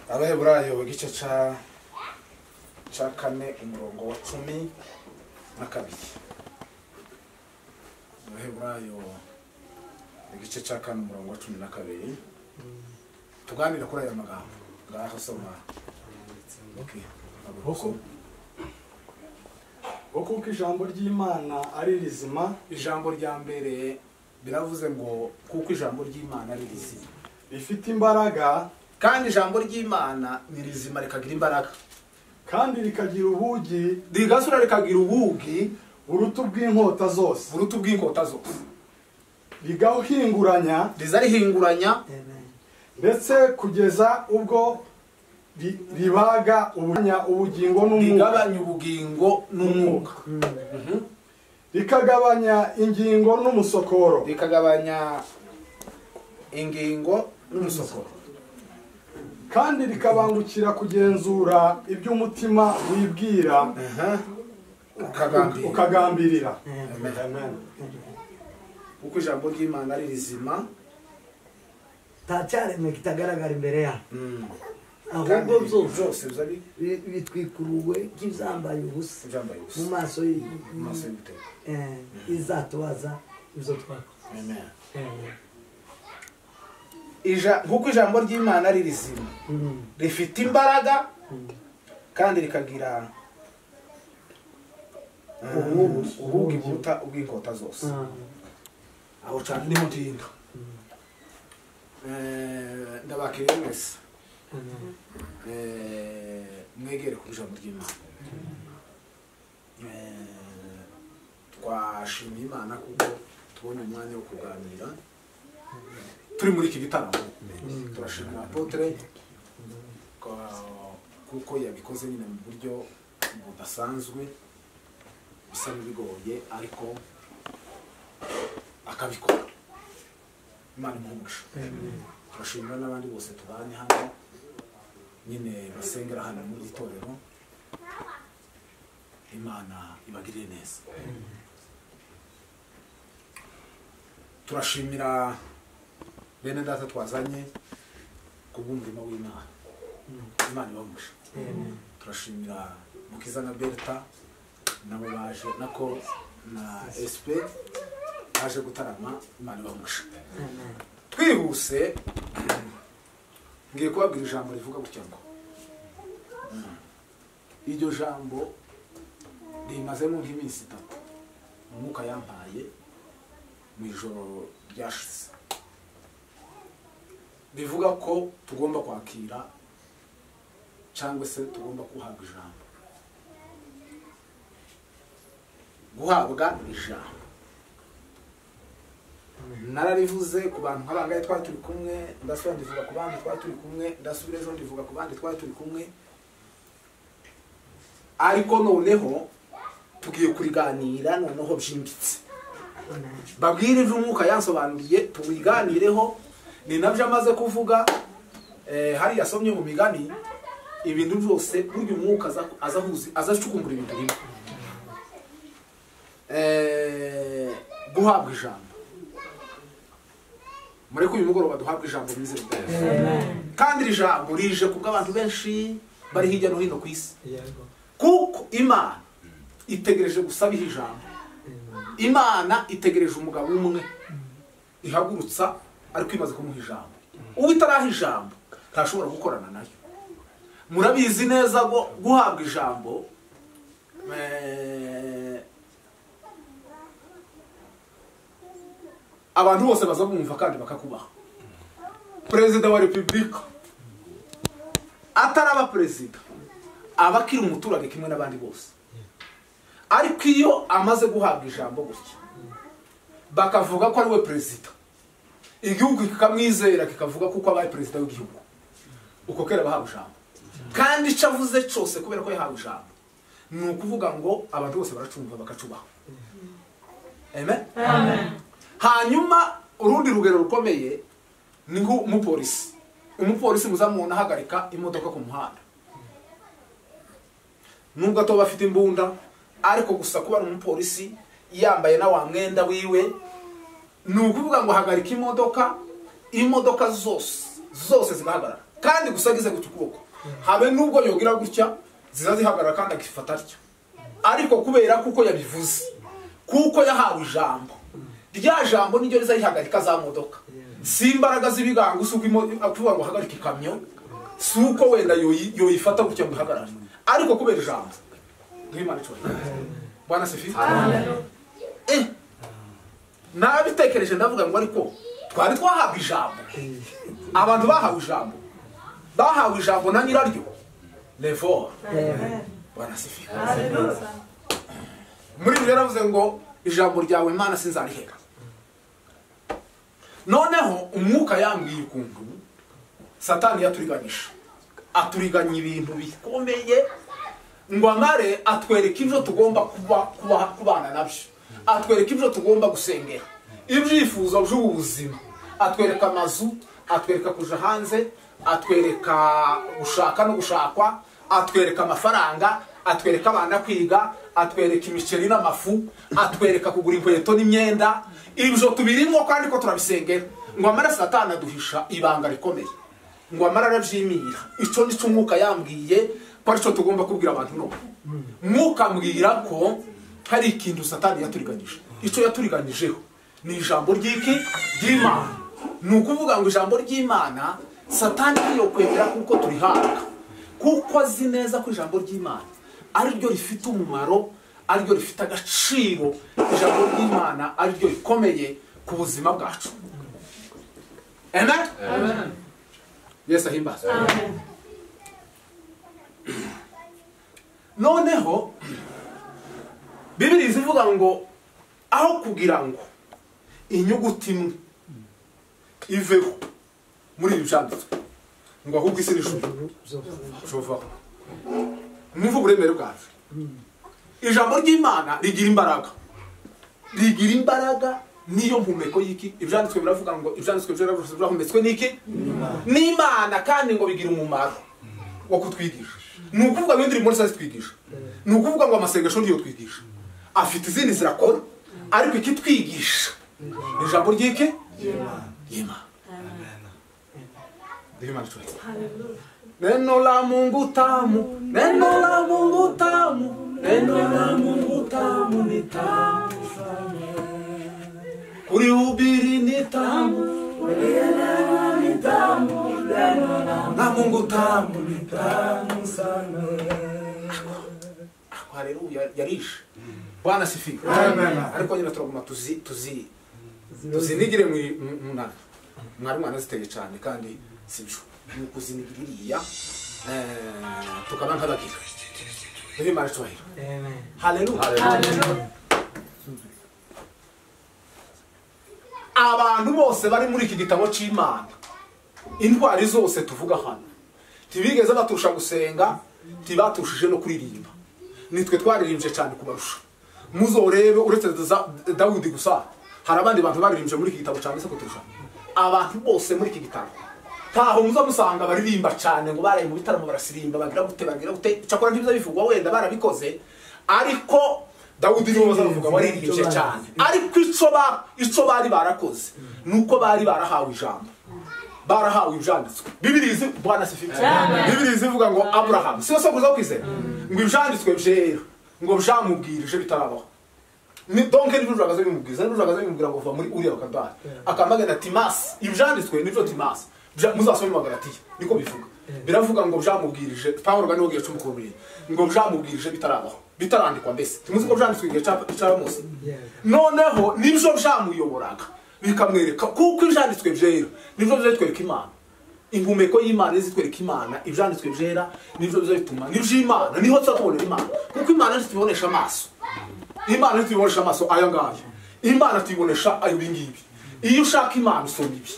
Abaheburayo igice ca 4 umurongo wa 12. Abaheburayo igice ca 4 umurongo wa 12. Tuganira kuri aya magambo ngaho soma. Okay. Kuko ijambo ry'Imana ari rizima. Ijambo rya mbere biravuze ngo kuko ijambo ry'Imana ari rizima, Rifite imbaraga, kandi ijambo ry'Imana ni rizima rikagira imbaraga, kandi rikagira ubugi, rigasura rikagira ubugi burutu bw'inkota zose. burutu bw'inkota zose, Rigahinguranya, riza rihinguranya ndetse kugeza ubwo ribaga ubugingo n'umwuka. rigabanya ubugingo n'umwuka, Rikagabanya ingingo n'umusokoro. rikagabanya ingingo n'umusokoro, Kandi rikabangukira kugenzura iby'umutima wibwira ukagambirira. Amen. kuko ijambo ry'Imana ari rizima, tacyaremwe kitagaragara imbere ya ahubwo byose bizabi bitwikuruwe nk'ibyambaye ubusa byambaye mu ubusa maso maso y'ibitego. izatubaza ibyo twakoze. Amen. Kuko ijambo ry'Imana ari rizima, rifite imbaraga, kandi rikagira ubugi buruta ubw'inkota zose. Aho cyane niho ndinda. Ndabakiriye mwese mwegere ku ijambo ry'Imana. Twashimye Imana kuko tubonye umwanya wo kuganira turi muri iki gitaramo. Turashimira Apotre kuko yabikoze nyine mu buryo budasanzwe, bisa n'ibigoye ariko akabikora. Imana imuhumuje. Turashimira n'abandi bose tubanye hano nyine basengera hano muri itorero. Imana ibagirire neza. Turashimira bene data twazanye kubw'umurimo w'Imana. Imana ibahumuje. Turashimira Mukiza na Berta nabo baje nako na SP baje gutarama. Imana ibahumuje. Twihuse ngiye kubabwira ijambo rivuga gutya ngo iryo jambo rimazemo nk'iminsi 3 umwuka yampaye mu ijoro ryashize. Bivuga ko tugomba kwakira cyangwa se tugomba guhabwa ijambo. Guhabwa ijambo nararivuze ku bantu nk'abangaye twari turi kumwe, ndasubira ndivuga ku bandi twari turi kumwe, ndasubira ejo ndivuga ku bandi twari turi kumwe, ariko noneho tugiye kuriganira noneho byimbitse. Babwire ivyo umwuka yansobanuriye tubiganireho. Ni nabyo amaze kuvuga hari yasomye mu migani ibintu byose buryo umwuka azacukumbura ibintu bimwe. Guhabwa ijambo muri uyu mugoroba duhabwa ijambo mwize kandi iri jambo rije kubw'abantu benshi bari hirya no hino ku isi, kuko Imana itegereje gusabiha ijambo. Imana itegereje umugabo umwe ihagurutsa ariko imaze kumuha ijambo. Uwo itaraha ijambo ntashobora gukorana nayo. Murabizi neza ngo guhabwa ijambo abantu bose baza bumva kandi bakakubaha. Perezida wa Repubulika ataraba perezida aba akiri umuturage kimwe n'abandi bose, ariko iyo amaze guhabwa ijambo gutya bakavuga ko ari we perezida, igihugu kikamwizera kikavuga kuko abaye perezida w'igihugu, uko kera bahabwa ijambo. Kandi icyo avuze cyose kubera ko yahawe ijambo ni ukuvuga ngo abantu bose baracumva bakacubaha. Amen. Hanyuma urundi rugero rukomeye ni nk'umupolisi. Umupolisi muzamubona ahagarika imodoka ku muhanda, nubwo atoba afite imbunda, ariko gusa kuba ari umupolisi yambaye na wa mwenda wiwe ni ukuvuga ngo hagarika imodoka zose zigahagarara, kandi gusa agize gutya ukuboko habe nubwo yogira gutya ziza zihagarara kandi akifata atyo, ariko kubera kuko yabivuze, kuko yahawe ijambo, rya jambo niryo rizayihagarika za modoka. Si imbaraga z'ibigango usuko akuvuga ngo hagarika ikamyo, si uko wenda yoyifata gutya ngo ihagarare, ariko kubera ijambo. Nk'Imana icyubahiro. Bwana sifiwe. Nabitekereje ndavuga ngo ariko twari twahabwa ijambo, abantu bahawe ijambo na nyiraryo levo. Bwana sifiwe. Muri byo yaravuze ngo ijambo ryawe Mana sinzarihera. Noneho umwuka yambwiye ukuntu Satani yaturiganyisha, aturiganya ibintu bikomeye, ngo amare atwereka ibyo tugomba kubana nabyo, atwereka ibyo tugomba gusengera, ibyifuzo by'ubuzima, atwereka amazu, atwereka kuja hanze, atwereka gushaka no gushakwa, atwereka amafaranga, atwereka abana kwiga, atwereka imiceri n'amafu, atwereka kugura inkweto n'imyenda. Ibyo tubirimo kandi ko turabisengera. Ngo amara Satani aduhisha ibanga rikomeye, ngo amara arabyimira. Icyo nicyo umwuka yambwiye ko aricyo tugomba kubwira abantu. No mwuka mbwira ko hari ikintu Satani yaturiganyije. Icyo yaturiganyijeho ni ijambo ry'Imana. Ni ukuvuga ngo ijambo ry'Imana Satani niyo kwemera kuko turihabwa, kuko azi neza ko ijambo ry'Imana ari ryo rifite umumaro, ari ryo rifite agaciro. Ijambo ry'Imana ari ryo rikomeye ku buzima bwacu. Amen. Amen. Yesu ahimbaza. Amen. Noneho Bibiliya ivuga ngo aho kugira ngo inyuguti imwe iveho muri ibi byanditswe, ngo ahubwo isi n'ijuru bizovaho. Mwumva uburemere bwacu. Ijambo ry'Imana rigira imbaraga, niyo mpumeko y'iki. Ibyanditswe biravuga ngo ibyanditswe byarahumetswe n'iki? N'Imana, kandi ngo bigira umumaro wo kutwigisha. Ni ukuvuga ngo indirimbo nziza zitwigisha, ni ukuvuga ngo amasengesho niyo twigisha, afite izindi zirakora, ariko ikitwigisha ijambo ry'iki? Y'Imana. Neno la Mungu tamu, neno la Mungu tamu, neno la Mungu tamu ni tamu sana. Kulihubiri ni tamu, kulielewa ni tamu, neno la Mungu tamu ni tamu sana. Haleluya, yarisha. Bwana sifiwe. Amen. Ariko nyina turaguma tuzinigire mu nana. Mwari mwana ziteye cyane kandi sibyo. Nukuzinigiriya tukaba nk'abagira. N'Imana icyubahiro. Amen. Haleluya. Abantu bose bari muri iki gitabo cy'Imana, intwari zose tuvuga hano, tibigeze baturusha gusenga, tibatushije no kuririmba. Nitwe twaririmbye cyane kubarusha. Muzorebe uretse Dawudi gusa, hari abandi bantu baririmbye muri iki gitabo cyane se kuturusha. Abantu bose muri iki gitabo taho muzamusanga baririmba cyane, ngo baraye mu bitaramo barasirimba, bagira gute cyakora ntibiza bivugwa, wenda barabikoze, ariko Dawudi niwe bazavuga waririmbye cyane. Ariko ico bari barakoze nuko bari barahawe ijambo, barahawe ibyanditswe. Bibiliya Bwana sifiwe. Bibiliya ivuga ngo Abraham siyo sokuza kwizera, ngo ibyanditswe byera, ngo byamubwirije bitarabaho. Ni donc ni bujagaze bimubwira ngo va muri Uriya bakadara akamagana Timasi. Ibyanditswe nivyo Timasi muzasome Magalatiya niko bivuga. Biravuga ngo byamubwirije Paulo gani wogiye cumukomeye, ngo byamubwirije bitarabaho, bitarandikwa mbese. Timuzi ko byanditswe igihe cya Mose. Noneho nivyo byamuyoboraga bikamwereka kuko ibyanditswe byera nivyo byatwereka Imana. Impumeko y'Imana izitwereka Imana, ibyanditswe byera nivyo bizatuma nivyo Imana, niho tuzatubonera Imana, kuko Imana ntitubonesha amaso. Imana ntitubonesha amaso aya ngaya, Imana tuyibonesha ayo bingibi. Iyo ushaka Imana usoma ibi,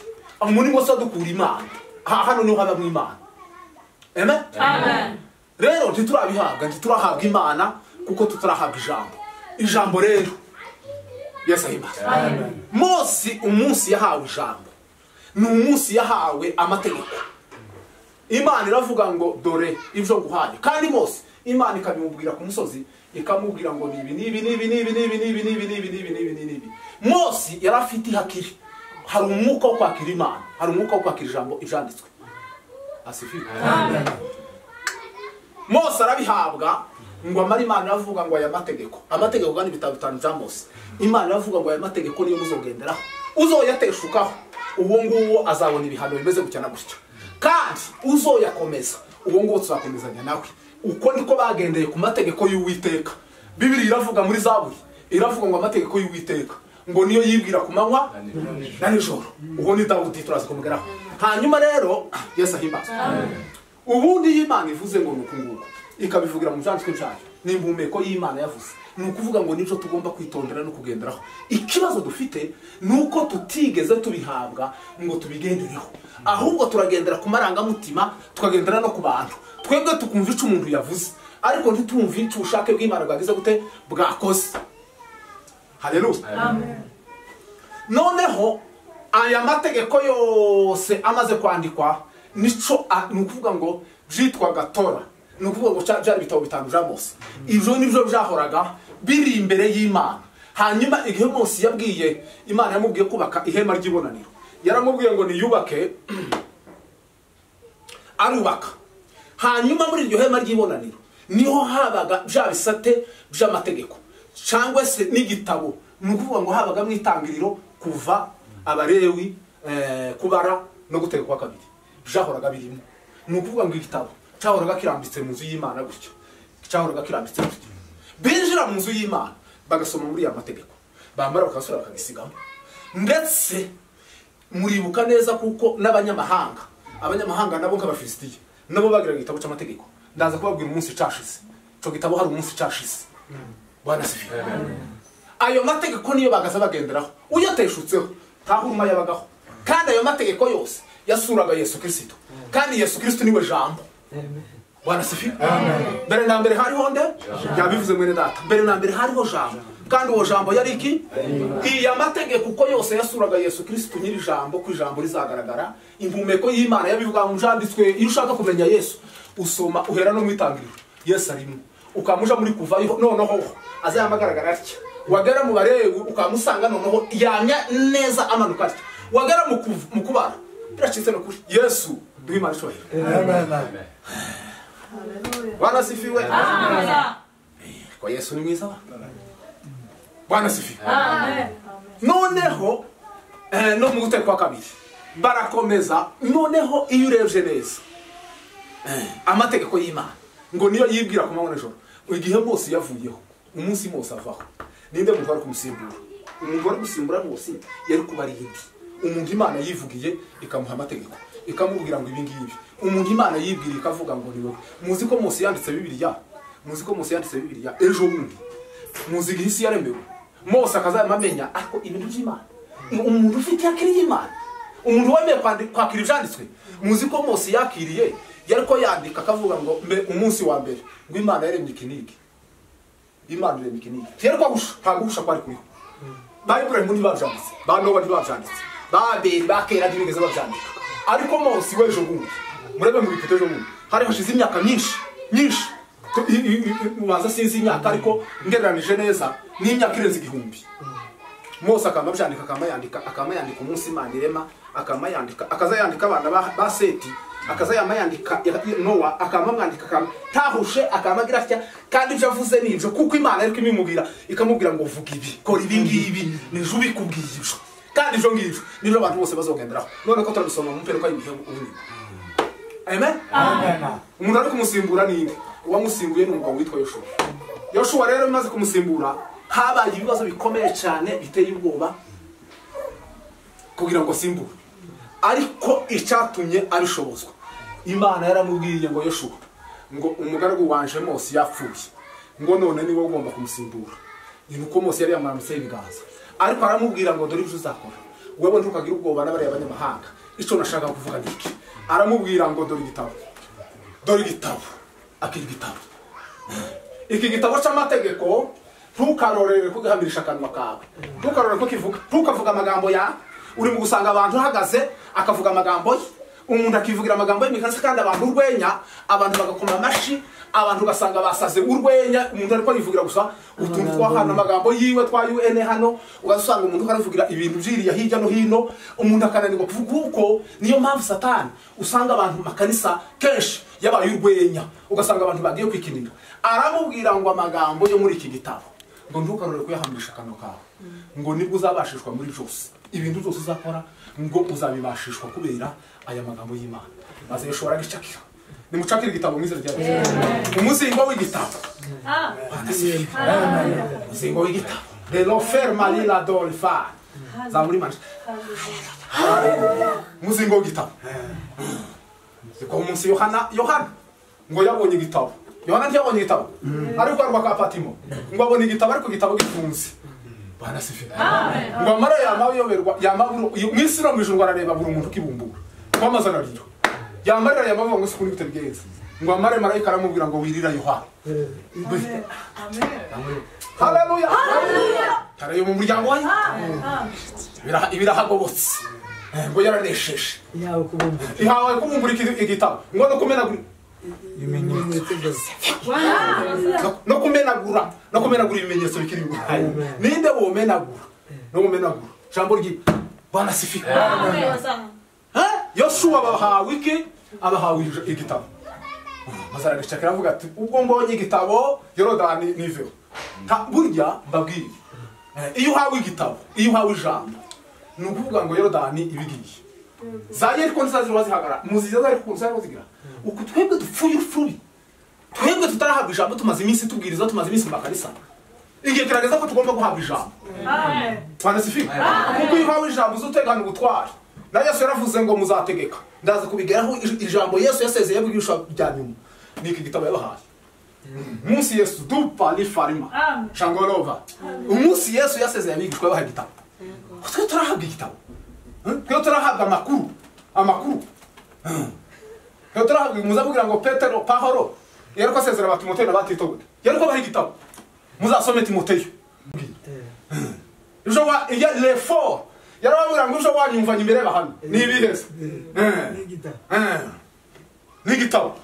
muri mose dukura Imana, hano niho haba mu Imana. Amen. Amen. Rero ntiturahabwa Imana kuko tutarahabwa ijambo rero. Yesu ahimbaza. Amen. Mose umunsi yahawe ijambo, ni umunsi yahawe amategeko. Imana iravuga ngo dore ibyo nguhaye, kandi Mose Imana ikabimubwira ku musozi, ikamubwira ngo nibi. Mose yarafite ihakiri, hari umwuka wo kwakira Imana, hari umwuka wo kwakira ijambo ibyanditswe. Asifiwe. Amen. Mose arabihabwa ngo amara Imana iravuga ngo aya mategeko kandi ibitabo 5 bya Mose Imana iravuga ngo aya mategeko niyo muzogenderaho uzoyateshukaho uwo nguwo azabona ibihano bimeze gucyana gutya kandi uzoyakomeza uwo nguwo tuzakomezanya nawe uko niko bagendeye ku mategeko y'Uwiteka Bibiri iravuga muri Zaburi iravuga ngo amategeko y'Uwiteka ngo niyo yibwira ku manywa na nijoro uwo ni Dawudi turazikomugeraho hanyuma rero Yesu ahimbaza ubundi y'Imana ivuze ngo nukunguko ikabivugira mu byanditswe byayo n'impumeko y'Imana yavuze nukuvuga ngo nico tugomba kwitondera no kugenderaho ikibazo dufite nuko tutigeze tubihabwa ngo tubigendereho ahubwo turagendera ku marangamutima tukagendera no ku bantu twebwe tukumva ico umuntu yavuze ariko ntitumva ico ushake bw'Imana bwagize gute bwakoze haleluya amen noneho aya mategeko yose amaze kwandikwa nico nukuvuga ngo byitwaga Tora nukuvuga ngo cyari bitabo 5 bya Mose ivyo nivyo byahoraga biri imbere y'Imana hanyuma igihe Mose yabwiye Imana yamubwiye kubaka ihema ry'ibonaniro yaramubwiye ngo niyubake arubaka hanyuma muri iryo hema ry'ibonaniro niho habaga bya bisate by'amategeko cyangwa se n'igitabo nukuvuga ngo habaga mu itangiriro kuva Abalewi kubara no guteka kwa kabiri byahoraga birimo nukuvuga ngo igitabo cyahoraga kirambitse mu nzu y'Imana gutyo cyahoraga kirambitse gutyo binjira mu nzu y'Imana bagasoma muri ya mategeko bamara bakasura bakagisigamo ndetse muribuka neza kuko n'abanyamahanga nabo nk'Abafilisitiya nabo bagiraga igitabo cy'amategeko ndaza kubabwira umunsi cyashize cyo gitabo hari umunsi cyashize Bwana sifiwe ayo mategeko niyo bagaza bagenderaho uyateshutseho tahuruma yabagaho kandi ayo mategeko yose yasuraga Yesu Kristo kandi Yesu Kristo niwe jambo Bwana sifiwe mbere na mbere hariho nde yabivuze mwene data mbere na mbere hariho jambo kandi uwo jambo yari iki iya mategeko uko yose yasuraga Yesu Kristo nyiri jambo ku jambo rizagaragara impumeko y'Imana yabivuga mu janditswe iyo ushaka kumenya Yesu usoma uhera no mwitangiriro Yesu arimo ukamuja muri kuva noneho azayamagaragara atya wagera mu Balewi ukamusanga noneho yanya neza amanuka atya wagera mu kubara biracitse no kuri Yesu duhimana cyo amen Bwana sifiwe amen kwa Yesu ni mwiza Bwana sifiwe amen noneho no mu guteka kwa kabiri barakomeza noneho iyo urebye neza amategeko y'Imana ngo niyo yibwira ku manywa n'ijoro igihe Mose yavuyeho umunsi Mose avaho ninde muntu wari kumusimbura umuntu wari gusimbura Mose yari kubari yindi umuntu Imana yivugiye ikamuha amategeko ikamubwira ngo ibi ngibi umuntu Imana yibwira ikavuga ngo ni wowe muzi ko Mose yanditse Bibiliya ejo bundi muzi igihe isi yaremewe Mose akazamamenya ariko ibintu by'Imana umuntu ufite yakiriye Imana umuntu wemeye kwakira ibyanditswe muzi ko Mose yakiriye yariko yandika akavuga ngo umunsi wa mbere ngo Imana yaremye ikinigi Imana yaremye ikinigi yerko gusha ntagusha kwari kuriho Bible muri bavyanditse banoba ntibavyanditse babiri bakera ntibigeze bavyandika ariko Mose wejo bundi murebe mu bipete ejo bundi hari hashize imyaka myinshi mubanza sinzi imyaka ariko ngereranije neza n'imyaka irenze 1000 Mose akamayandika akamayandika umunsi Imana irema akamayandika akazayandika abana ba Seti akazayamayandika Nowa akamamwandika tahushe akamagira atya kandi ibyo avuze nibyo kuko Imana ariko imimubwira ikamubwira ngo vuga ibi kora ibi ngibi nije ubikubwiye ibyo kandi ibyo ngibyo nibyo abantu bose bazogenderaho none ko turabisoma mu mpero kwa ibihe ubuni amen umuntu ari kumusimbura ninde uwamusimbuye n'umugabo witwa Yoshua rero bimaze kumusimbura habaye ibibazo bikomeye cyane biteye ubwoba kugira ngo simbure ariko icyatumye abishobozwa Imana yaramubwiye ngo Yoshua ngo umugaragu wanje Mose yapfuye ngo none niwe ugomba kumusimbura ni uko Mose yari yamanutse ibiganza ariko aramubwira ngo dore ibyo uzakora wewe ntukagira ubwoba n'abari abanyamahanga icyo nashaka kuvuga niki aramubwira ngo dore igitabo akiri igitabo iki gitabo cy'amategeko ntukarorere kugihamirisha akanwa kawe ntukarorere ko kivuga ntukavuga amagambo ya uri mu gusanga abantu hagaze akavuga amagambo ye umuntu akivugira amagambo y'imikansi kandi abantu urwenya, abantu bagakoma amashi, abantu basanga basaze urwenya, umuntu ariko yivugira gusa utuntu twahana amagambo yiwe twa UN hano, ugasanga umuntu aravugira ibintu byiriya hirya no hino, umuntu akananirwa kuvuga uko. Niyo mpamvu Satani usanga abantu makanisa kenshi yabaye urwenya, ugasanga abantu bagiye kwikinira. Aramubwira ngo amagambo yo muri iki gitabo ngo ntukarore kuyahambisha akanwa kawe, ngo nibwo uzabashishwa muri byose, ibintu byose uzakora ngo uzabibashishwa kubera aya magambo y'Imana. Maze yashobora gicakira, nimucakira igitabo mwiza rya umuzingo w'igitabo. Umuzingo w'igitabo de l'enfer Marie la Dolphin za muri manche. Umuzingo w'igitabo ko umunsi Yohana ngo yabonye igitabo. Yohana ntiyabonye igitabo ariko arwa ka Patimo ngo abone igitabo ariko igitabo gifunze. Bwana sifiwe. Ngo amara yamayoberwa yamaburu mwisi no mwijuru arareba buri umuntu kibumbura kwamazana riro yamarira yamavuga ngo sikuri bitebigenza ngo amare marayika aramubwira ngo wirira Yohana. Amen. Haleluya. Haleluya. Mu muryango wayo ibirahagobotse ngo yaranesheje ihawe kubumbura igitabo ngo no kumenagura no kumenagura ibimenyetso bikiri ninde womenagura no kumenagura jambo ryi Bwana sifiwe. Yoshua bahawe iki? Abahawe igitabo. Mazara gishakira avuga ati ubwo mbonye igitabo Yorodani niveho. Burya mbabwire iyo uhawe igitabo, iyo uhawe ijambo, ni ukuvuga ngo Yorodani ibigiye zaye ariko nzazirwa zihagara muziza zari kunzara zigira uko twebwe dupfuye urufubi, twebwe tutarahabwa ijambo, tumaze iminsi tubwiriza, tumaze iminsi makanisa, igihe kirageza ko tugomba guhabwa ijambo. Bwana sifiwe. Kuko iyo uhawe ijambo uzotegana ubutwari, na Yesu yaravuze ngo muzategeka. Ndaza kubigeraho ijambo Yesu yasezeye bw'ibisha bya nyuma niki gitabo yabahaye. Umunsi Yesu dupa ni farima shangorova, umunsi Yesu yasezeye abigishwa bahaye igitabo. Twe turahabwa igitabo, twe turahabwa amakuru. Twe turahabwa muzavugira ngo Petero Pahoro yariko asezera abantu Timoteyo n'abatito yariko bahaye igitabo muzasome Timoteyo. Iya l'effort yarababwira ngo ujo wanyumvanye imbere bahano nibiheze n'igitabo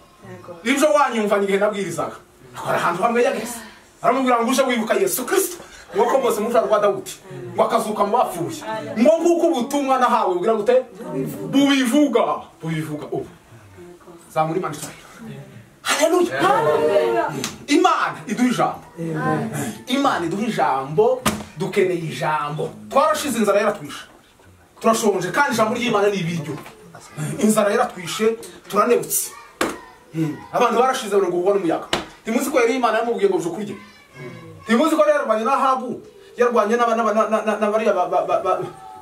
ibyo wanyumvanye igihe nabwirizaga akora ahantu hamwe yageze aramubwira ngo uje wibuka Yesu Kristo ngo bose mu rwa Dawudi ngo akazuka mu bapfuye ngo nguko ubutumwa nahawe ubwira gute bubivuga ubu za muri manisa. Haleluya. Imana iduha ijambo, Imana iduha ijambo, dukeneye ijambo. Twarashize inzara yaratwishe, turashonje kandi ijambo ry'Imana ni ibiryo. Inzara yaratwishe turanebutse, abantu barashize ngo ubone umuyaga. Timuzi ko yari Imana yamubwiye ngo ujukurye, timuzi ko yarwanye na Ahabu, yarwanye n'abari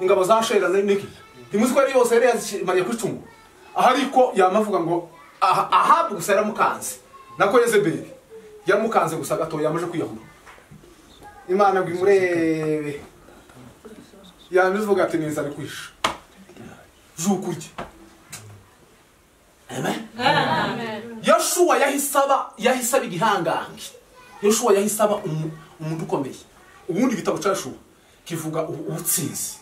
ingabo za Shera n'iki, timuzi ko yari yose yari yazimariye kwicumu. Ariko yamavuga ngo Ahabu gusa yaramukanze, nako Yezebeli yaramukanze gusa gato yamaje kwiyahura. Imana gwimurebe yamivuga ati ninza bikwisha jukurye. Amen. Yoshua yahisaba igihangange, Yoshua yahisaba umuntu ukomeye. Ubundi gitabo cya Yoshua kivuga ubutsinzi,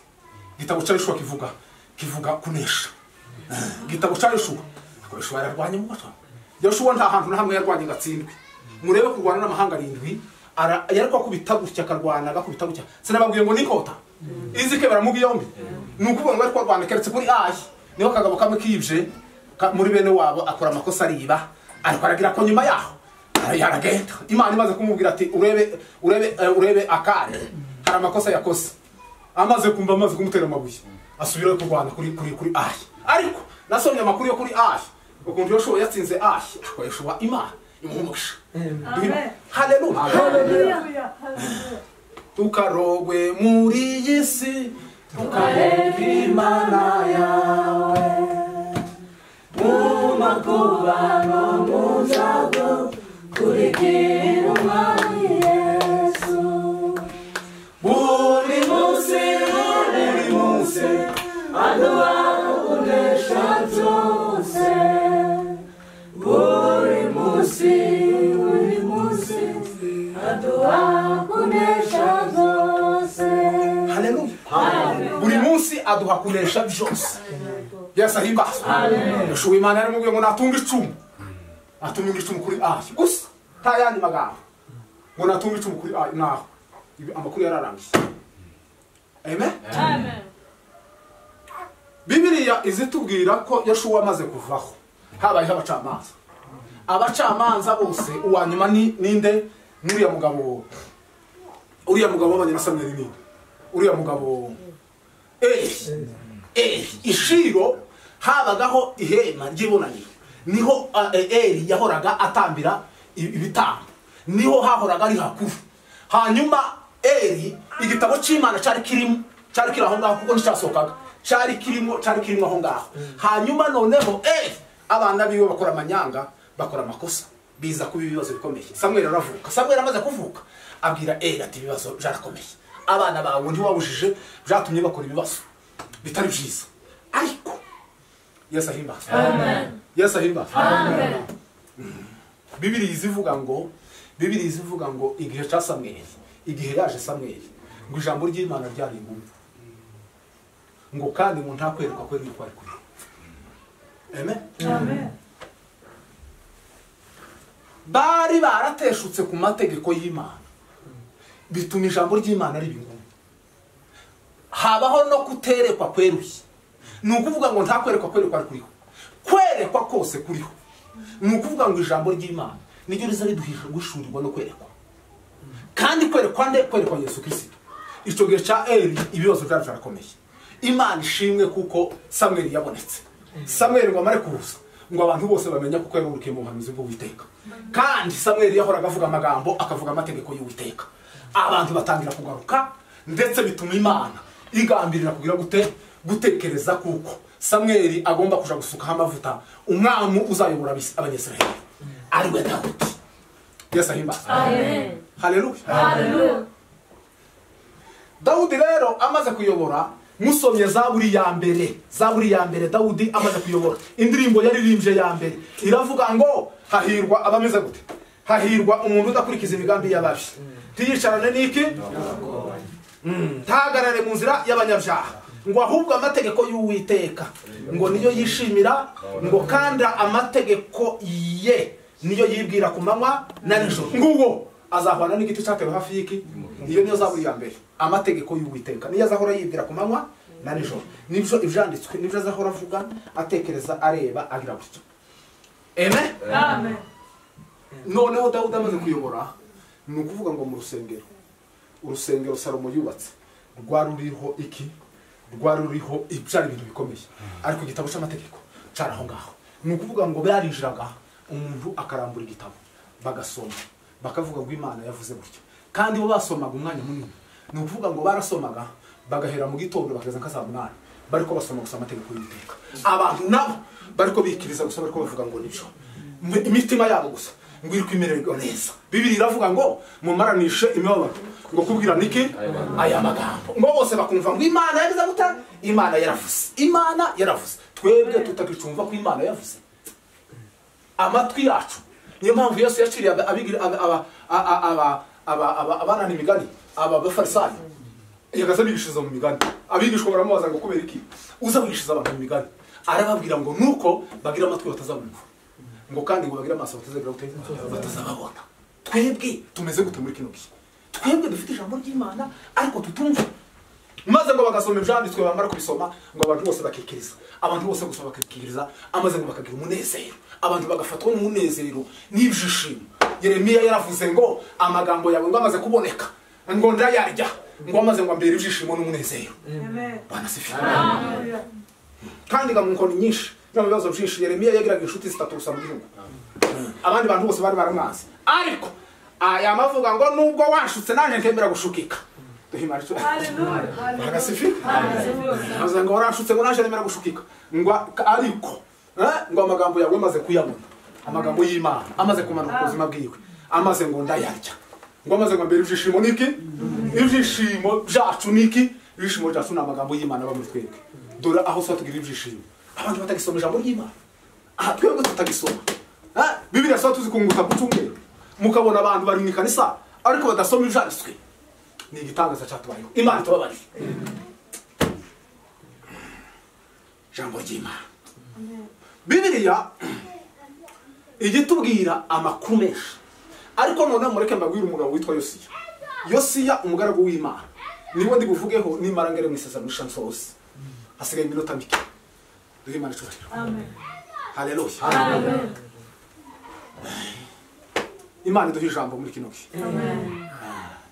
gitabo cya Yoshua kivuga kunesha. Gitabo cya Yoshua yarwanye mu bato. Yoshua nta hantu na hamwe yarwanye gatsindwe. Murebe kurwana n'amahanga 7 yariko kubita gutya karwana gakubita gutya. Sinababwiye ngo nikota izike baramugi yombi. Nukuvuga ngo ariko rwanda keretse kuri niho kagabo kamwe kibje muri bene wabo akora amakosa ariba, ariko aragira ko nyuma yaho yaragenda. Imana imaze kumubwira ati urebe Akare hari amakosa yakoze, amaze kumutera amabuye asubira kurwana kuri ariko nasomye amakuru yo kuri ukuntu Yoshua yatsinze ako Yoshua Imana imuhumugisha. Haleluya. Tukarogwe muri yisi tukareka Imana yawe mu makuba no mu byago kurikira Umwami Yesu. Buri munsi aduha kunesha byose, buri munsi aduha kunesha byose. Haleluya. Buri munsi aduha kunesha byose. Yesu ahimbaza. Yoshuwa Imana yaramubwiye ngo natunga icumu. Atunga icumu kuri Ayi gusa nta yandi magambo. Ngo natunga icumu kuri Ayi naho. Ibi amakuru yararangiye. Amen. Amen. Bibiliya izitubwira ko Yoshuwa amaze kuvaho habayeho abacamanza. Abacamanza bose uwa nyuma ni ninde? Nuriya mugabo wabanye na Samweli ni uriya mugabo Ishiro habagaho ihema ry'ibonaniro niho Eli yahoraga atambira ibitambo niho hahoraga ari hakuru. Hanyuma Eli igitabo cy'Imana cyari kiri aho ngaho kuko nicyasokaga cyari kirimo aho ngaho. Hanyuma noneho abana biwe bakora amanyanga bakora amakosa biza kuba ibibazo bikomeye. Samweli aravuka. Samweli amaze kuvuka abwira Eli ati ibibazo byarakomeye. Abana bawe ntiwabujije byatumye bakora ibibazo bitari byiza. Ariko Yesu ahimbaza. Amen. Yesu ahimbaza. Amen. Bibiliya izivuga ngo igihe cya Samweli, igihe yaje Samweli, ngo ijambo ry'Imana ryari ingumba. Ngo kandi ngo ntakwerekwa kweri kwari kuri. Amen. Amen. Bari barateshutse ku mategeko y'Imana. Bituma ijambo ry'Imana riba ingumba. Habaho no kuterekwa kweruye. Ni ukuvuga ngo ntakwerekwa kweri kwari kuriho. Kwerekwa kose kuriho. Ni ukuvuga ngo ijambo ry'Imana niryo rizariduhisha gushurirwa no kwerekwa. Kandi kwerekwa Yesu Kristo. Icyo gihe cya Eli ibibazo byari byarakomeye. Imana ishimwe kuko Samweli yabonetse. Samweli ngo amare kuza ngo abantu bose bamenya kuko yarurukiye mu buhanuzi bw'Uwiteka. Kandi Samweli yahoraga avuga amagambo akavuga amategeko y'Uwiteka. Abantu batangira kugaruka ndetse bituma Imana igambirira kugira gutekereza kuko Samweli agomba kuja gusukaho amavuta umwami uzayobora abanyesirayeli ariwe Dawudi. Yesu ahimbaza. Amen. Haleluya. Hallelujah. Dawudi rero amaze kuyobora musomye Zaburi ya mbere Dawudi amaze kuyobora indirimbo yaririmbye ya mbere iravuga ngo hahirwa abameze gute? Hahirwa umuntu udakurikiza imigambi y'ababi tiyicarane n'iki? Ntahagarare mu nzira y'abanyabyaha ngo ahubwo amategeko y'Uwiteka ngo niyo yishimira ngo kandi amategeko ye niyo yibwira ku manywa na nijoro. Nguwo azahwana n'igiti cyatewe hafi y'iki? Iyo niyo Zaburi ya mbere. Amategeko y'Uwiteka niyo azahora yibwira ku manywa na nijoro. Nibyo ivyanditswe nibyo azahora avuga atekereza areba agira gutyo. Amen. Amen. Noneho Dawudi amaze kuyobora ni ukuvuga ngo mu urusengero Salomo yubatse rwaruriho iki? Rwaruriho ibyari ibintu bikomeye. Ariko igitabo cy'amategeko cyaraho ngaho. Ni ukuvuga ngo barinjiraga umuntu akarambura igitabo bagasoma bakavuga ngo Imana yavuze gutyo. Kandi bo basomaga umwanya munini. Ni ukuvuga ngo barasomaga bagahera mu gitondo bakageza nka saa 8 bariko basoma gusa amategeko y'Uwiteka. Abantu nabo bariko bikiriza gusa bariko bavuga ngo nibyo. Imitima yabo gusa ngo iri kwimererwa neza. Bibiliya iravuga ngo mumaranishe imibabaro ngo kubwira niki aya magambo ngo bose bakumva ngo Imana yagize guta Imana yaravuze. Imana yaravuze. Twebwe tutakicumva ko Imana yavuze. Amatwi yacu niyo mpamvu Yesu yaciriye abigira abana n'imigani abafarisayo yagaza bigishiza mu migani. Abigishwa baramubaza ngo kubera iki uza wigishiza abantu mu migani? Arababwira ngo nuko bagira amatwi batazabumva ngo kandi ngo bagira amaso batazababona. Twebwe tumeze gute muri kino gihe? Twebwe dufite ijambo ry'Imana ariko tutumva. Maze ngo bagasoma ibyanditswe bamara kubisoma ngo abantu bose bakikiriza. Abantu bose gusa bakikiriza amaze ngo bakagira umunezero. Abantu bagafatwa n'umunezero n'ibyishimo. Yeremiya yaravuze ngo amagambo yawe ngo amaze kuboneka ngo ndayarya ngo amaze ngo ambere ibyishimo n'umunezero. Amen. Bana sifi. Amen. Kandi gamunkoni nyinshi n'abibazo byinshi Yeremiya yagiraga inshuti zitatu gusa mu gihugu. Abandi bantu bose bari baramwazi. Ariko aya mavuga ngo nubwo washutse nanje nkemera gushukika. Duhimara cyo. Hallelujah. Bana sifi. Hallelujah. Aza ngo warashutse ngo nanje nkemera gushukika. Ngo ariko ngo amagambo yawe maze kuyabona. Amagambo y'Imana amaze kumanuka ku buzima bwiwe. Amaze ngo ndayarya. Ngo amaze ngo mbere ibyishimo niki? Ibyishimo byacu niki? Ibyishimo byacu n'amagambo y'Imana aba muri twebwe. Dore aho so tugira ibyishimo. Abantu batagisoma ijambo ry'Imana. Aha twebwe tutagisoma. Bibiliya so tuzikunguta ku cyumweru. Mukabona abantu bari mu kanisa ariko badasoma ibyanditswe. Ni igitangaza cyatubayeho. Imana tubabarire. ijambo ry'Imana. Bibiliya igitubwira amakuru menshi, ariko none mureke mbabwire umugabo witwa Yosiya. Yosiya umugaragu w'Imana niwe ndi buvugeho nimara ngere mu isezerano ry'Ishansose. Hasigaye iminota mike. Duhe Imana icyubahiro. Amen. Haleluya. Amen. Imana iduha ijambo muri kino gihe. Amen.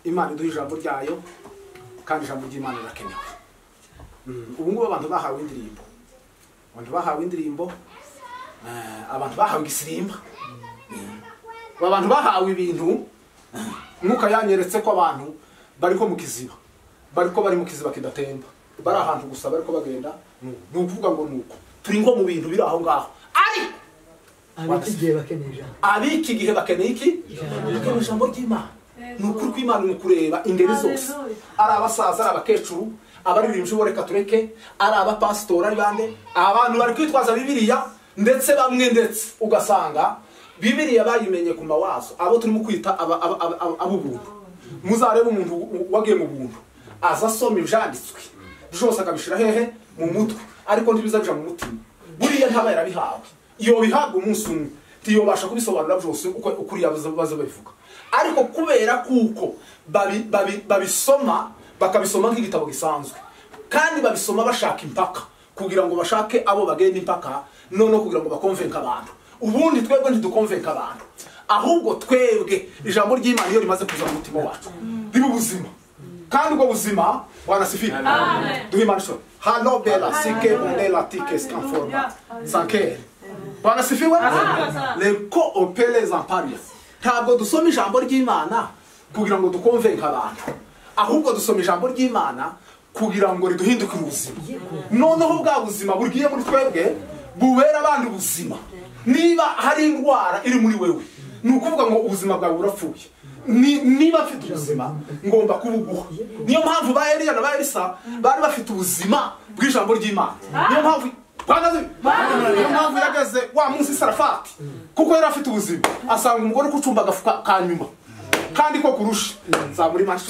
Imana iduha ijambo ryayo, kandi ijambo ry'Imana rirakenewe. Ubu ngubu abantu bahawe indirimbo, abantu bahawe igisirimba, abantu bahawe ibintu. Mwuka yanyeretse ko abantu bariko mu kiziba, bari mu kiziba kidatemba, bari ahantu gusa bariko bagenda. Ni ukuvuga ngo nuko turi ngo mu bintu biri aho ngaho. Abiki gihe bakeneye iki? Ijambo ry'Imana. Ni ukuri kw'Imana mu kureba ingeri zose, ari abasaza, ari abakecuru, abaririmbyi boreka tureke, ari abapasitori, ari bande, abantu bari kwitwaza Bibiliya, ndetse bamwe ndetse ugasanga Bibiliya bayimenye ku mawazo. Abo turimo kwita ab'ubuntu. Muzarebe umuntu wagiye mu buntu aza asoma ibyanditswe byose akabishira hehe mu mutwe, ariko ntibizabija mu mutima. Buriya ntaba yarabihawe. Iyo bihabwa umunsi umwe tiyobasha kubisobanura byose uko baza babivuga, ariko kubera kuko babisoma bakabisoma nk'igitabo gisanzwe, kandi babisoma bashaka impaka kugira ngo bashake abo bagenda impaka, none kugira ngo bakonvenka abantu. Ubundi twebwe ntidukonvenka abantu, ahubwo twebwe ijambo ry'Imana iyo rimaze kuza mu mutima wacu riba ubuzima, kandi ubwo buzima wanasifira. Duhe Imana ishobora. Hano bela sike bonela tike scanforma sankere wanasifiwe. Leko opele zamparia. Ntabwo dusoma ijambo ry'Imana kugira ngo dukonvenka abantu, ahubwo dusoma ijambo ry'Imana kugira ngo riduhindukire ubuzima. Noneho bwa buzima burgiye muri twebwe bubera abandi ubuzima. Niba hari indwara iri muri wewe, ni ukuvuga ngo ubuzima bwawe burapfuye. Niba afite ubuzima ngomba kubuguha. Niyo mpamvu ba Eliya na ba Elisa bari bafite ubuzima bw'ijambo ry'Imana. Niyo mpamvu yageze wa munsi Sarafati, kuko yari afite ubuzima, asanga umugore kucumba agafuka kanyuma, kandi ko kurusha nzamuri Imana.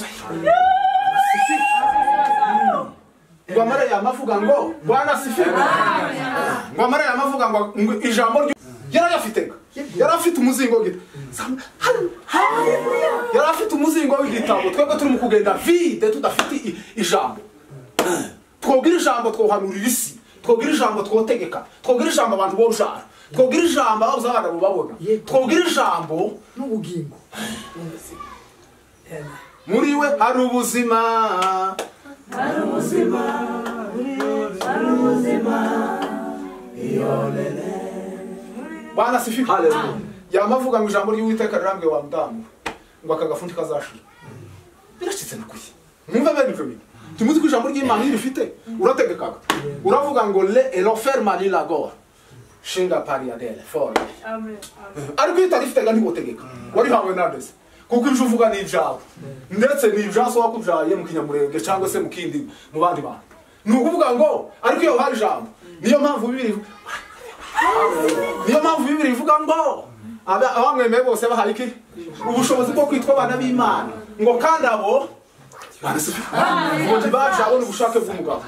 Ngo amara yamavuga ngo Bwana sifiwe. Ngo amara yamavuga ngo ijambo yari afite umuzingo gito. Yari afite umuzingo w'igitabo. Twebwe turi mu kugenda vide tudafite ijambo. Twobwira ijambo twohanurira isi, twobwira ijambo twotegeka, twobwira ijambo abantu bojara, twobwira ijambo ababuze abana babona, twobwira ijambo n'ubugingo. muri we hari ubuzima, hari ubuzima, hari ubuzima, iyolele. Bwana sifiwe. Haleluya. Yamavuga ngo ijambo ry'Uwiteka rirambwe wa mudamu ngo akagafundi kazashira. Birashitse nakuye. Mwumva bene ibyo bintu. Tumuzi ko ijambo ry'Imana rifite urategekaga. Uravuga ngo le l'offerma ni la gore. Shinga pariadele for. Amen. Ariko itarifite ntibotegeka. Wari hawe nandese. Kuko ibyo uvuga ni ibyawe. Ndetse ni ibyaso wakubyaye mu kinyamurenge cyangwa se mu kindi mu bandi bantu. Ni ukuvuga ngo ariko iyo hari ijambo. Niyo mpamvu Bibiri ivuga ngo abamwemeye bose bahaye iki? Ubushobozi bwo kwitwa abana b'Imana. Ngo kandi abo ngo ntibajabone ubushake bw'umugabo.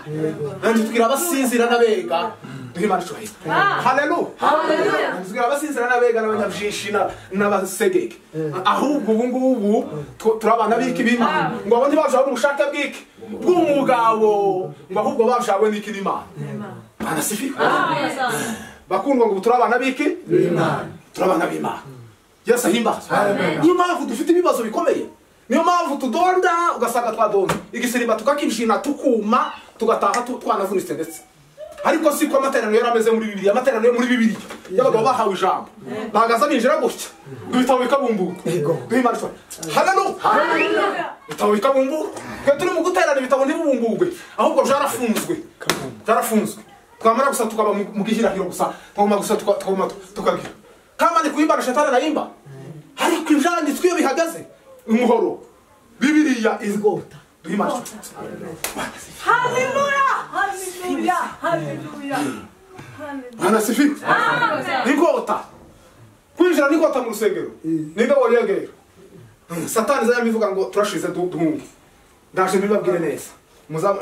Nanjye tugira abasinzira n'abega. Duhe Imana icyubahiro. Haleluya. Tugira abasinzira n'abega n'abanyabyinshi n'abasegeke. Ahubwo ubu ngubu turabana b'iki b'Imana. Ngo abo ntibajabone ubushake bw'iki? Bw'umugabo. Ngo ahubwo bajabone n'iki n'Imana. Bwana sifiwe. Bakundwa ngo turabana b'iki? B'Imana. Turabana b'Imana. Yesu ahimbazwe. Niyo mpamvu dufite ibibazo bikomeye. Niyo mpamvu tudonda ugasanga twadonda. Igisiriba tukakibishina tukuma tugataha twanavunitse ndetse. Ariko siko amateraniro yarameze muri Bibiliya. Amateraniro yo muri Bibiliya y'abagabo bahawe ijambo. Bahagaza binjira gutya. Ibitabo bikabumbuka. Duhimana cyane. Haleluya. Ibitabo bikabumbuka. Twe turi mu guterana ibitabo ntibubumbugwe. Ahubwo byarafunzwe. Byarafunzwe. Twamara gusa tukaba mu gihirahiro gusa. Twaguma gusa tukagira. Kama ni kuimba na shetani anaimba. Ariko ibyanditswe iyo bihagaze umuhoro. Bibiliya izgota. Duhimana cyane. Haleluya. Haleluya. Haleluya. Bwana sifiwe. Nigota. Kwinjira nigota mu rusengero. Ninde wonyegera. Satani zaye bivuga ngo turashize duhunge. Ndaje mbibabwire neza. Muzaba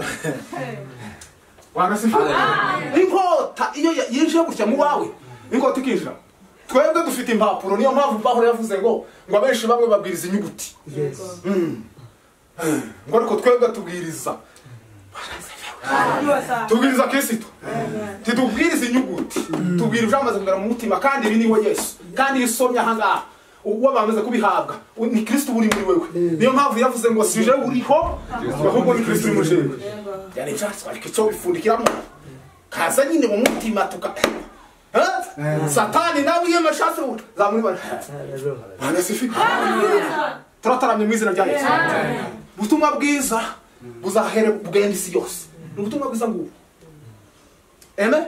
inkota iyo yinjiye gutya mu wawe inkota ikinjira twebwe dufite impapuro niyo mpamvu Pawulo yavuze ngo abenshi bamwe babwiriza inyuguti ngo ariko twebwe tubwiriza Kristo titubwiriza inyuguti tubwira ibyamaze kugera mu mutima kandi ibi niwe Yesu kandi isomye aha ngaha uwo bamaze kubihabwa ni Kristo uri muri wewe niyo mpamvu yavuze ngo sije uriho ahubwo ni Kristo uri muri jewe yani cyatsi ariko cyo bifundikiramo kaza nyine mu mutima tuka Satani nawe iyo mashatse zamuri bana turataramye mu izina rya Yesu ubutumwa bwiza buzahere bugenda isi yose ubutumwa bwiza ngubu amen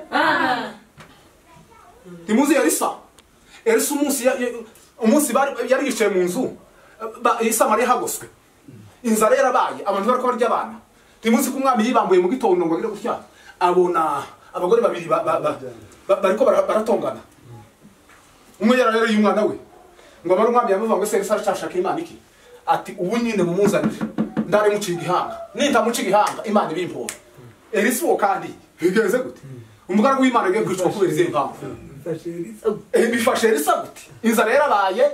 timuzi Elisa umunsi yari yicaye mu nzu Samariya hagoswe inzara yarabaye abantu bariko barya abana timuzi ko umwami yibambuye mu gitondo ngo agire gutya abona abagore babiri bariko baratongana umwe rero y'umwana we ngo amara umwami yamuvuga ngo se Elisa arashaka Imana iki ati ubu nyine mumuzanire ndare muciye igihanga nintamuciye igihanga Imana ibimpora Elisa uwo kandi bigeze gute umugaragu w'Imana agiye kwicwa kubera izi mpamvu bifashe Elisa gute inzara yarabaye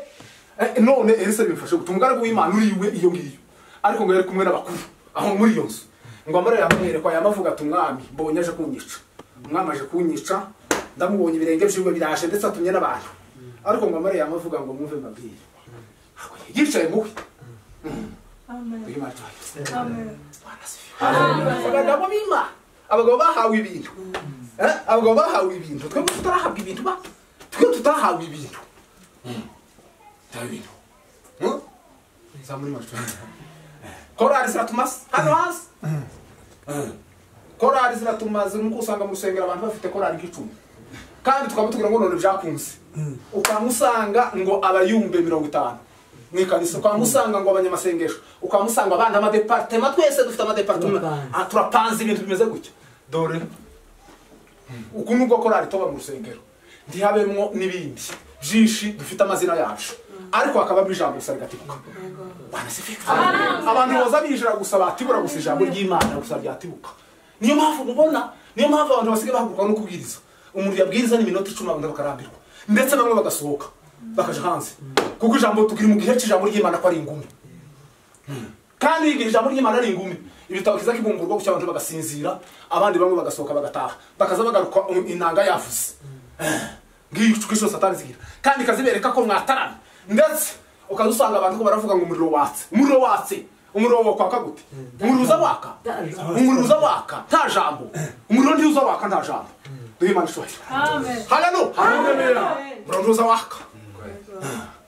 none Elisa bifashe gute umugaragu w'Imana uriwe iyo ngiyo ariko ngo yari kumwe n'abakuru aho muri iyo nzu ngo amara yamwerekwa yamavuga ati umwami mbonye aje kunyica umwami aje kunyica ndamubonye ibirenge by'ibwe birashe ndetse atumye n'abantu ariko ngo amara yamavuga ngo mwumve mbabwire yicaye muwe abagabo b'Imana abagabo bahawe ibintu abagabo bahawe ibintu twebwe tutarahabwa ibintu twebwe tutahawe ibintu korari ziratumaze hano hasi korari ziratumaze nuko usanga mu rusengero abantu bafite korari nk'icumi kandi tukaba tugira ngo none byakunze ukamusanga ngo abayumbe 50 mwikanisa ukamusanga ngo abanyamasengesho ukamusanga abana amadepartement twese dufite amadepartement turapanze ibintu bimeze gutya dore uku nubwo korari toba mu rusengero ndihabemwo n'ibindi byinshi dufite amazina yacu ariko akaba bijambo sarigatibuka abantu boza bijira gusa batibura gusa ijambo ry'Imana gusa ryatibuka niyo mpamvu mubona niyo mpamvu abantu basigaye bahaguruka no kubwiriza umuntu yabwiriza n'iminota 10 abantu bakarambirwa ndetse bamwe bagasohoka bakaje hanze kuko ijambo tukiri mu gihe cy'ijambo ry'Imana ko ari ingumi kandi igihe ijambo ry'Imana ari ingumi ibitabo kiza kibumburwa gucya abantu bagasinzira abandi bamwe bagasohoka bagataha bakaza bagaruka inanga yavuze ngiyo cyuko Satani zigira kandi kazibereka ko mwatarana ndetse ukazusanga abantu ko baravuga ngo umuriro watse umuriro wo kwaka gute umuriro uza waka nta jambo umuriro ndi uza waka nta jambo Imana ishobora amen haleluya umuriro uza waka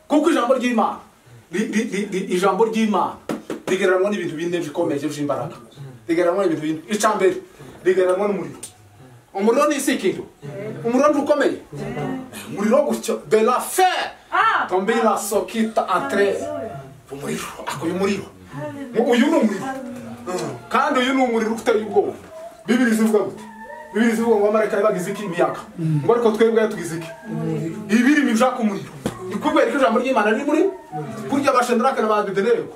kuko ijambo ry'Imana ijambo ry'Imana rigereranwa n'ibintu bine bikomeye by'imbaraga rigereranwa n'ibintu bine icambere rigereranwa n'umuriro umuriro ni ikintu umuriro ndukomeye umuriro gutyo de la fer tombe la sokita entre umuriro akoye umuriro uyu ni umuriro kandi uyu ni umuriro uteye ubwoba Bibiri zivuga gute Bibiri zivuga ngo amareka bagize iki imiyaga ngo ariko twebwe tugize iki ibiri mibjaka umuriro ikubera ko ijambo ry'Imana riri muri kurya bashendrake n'abadenerego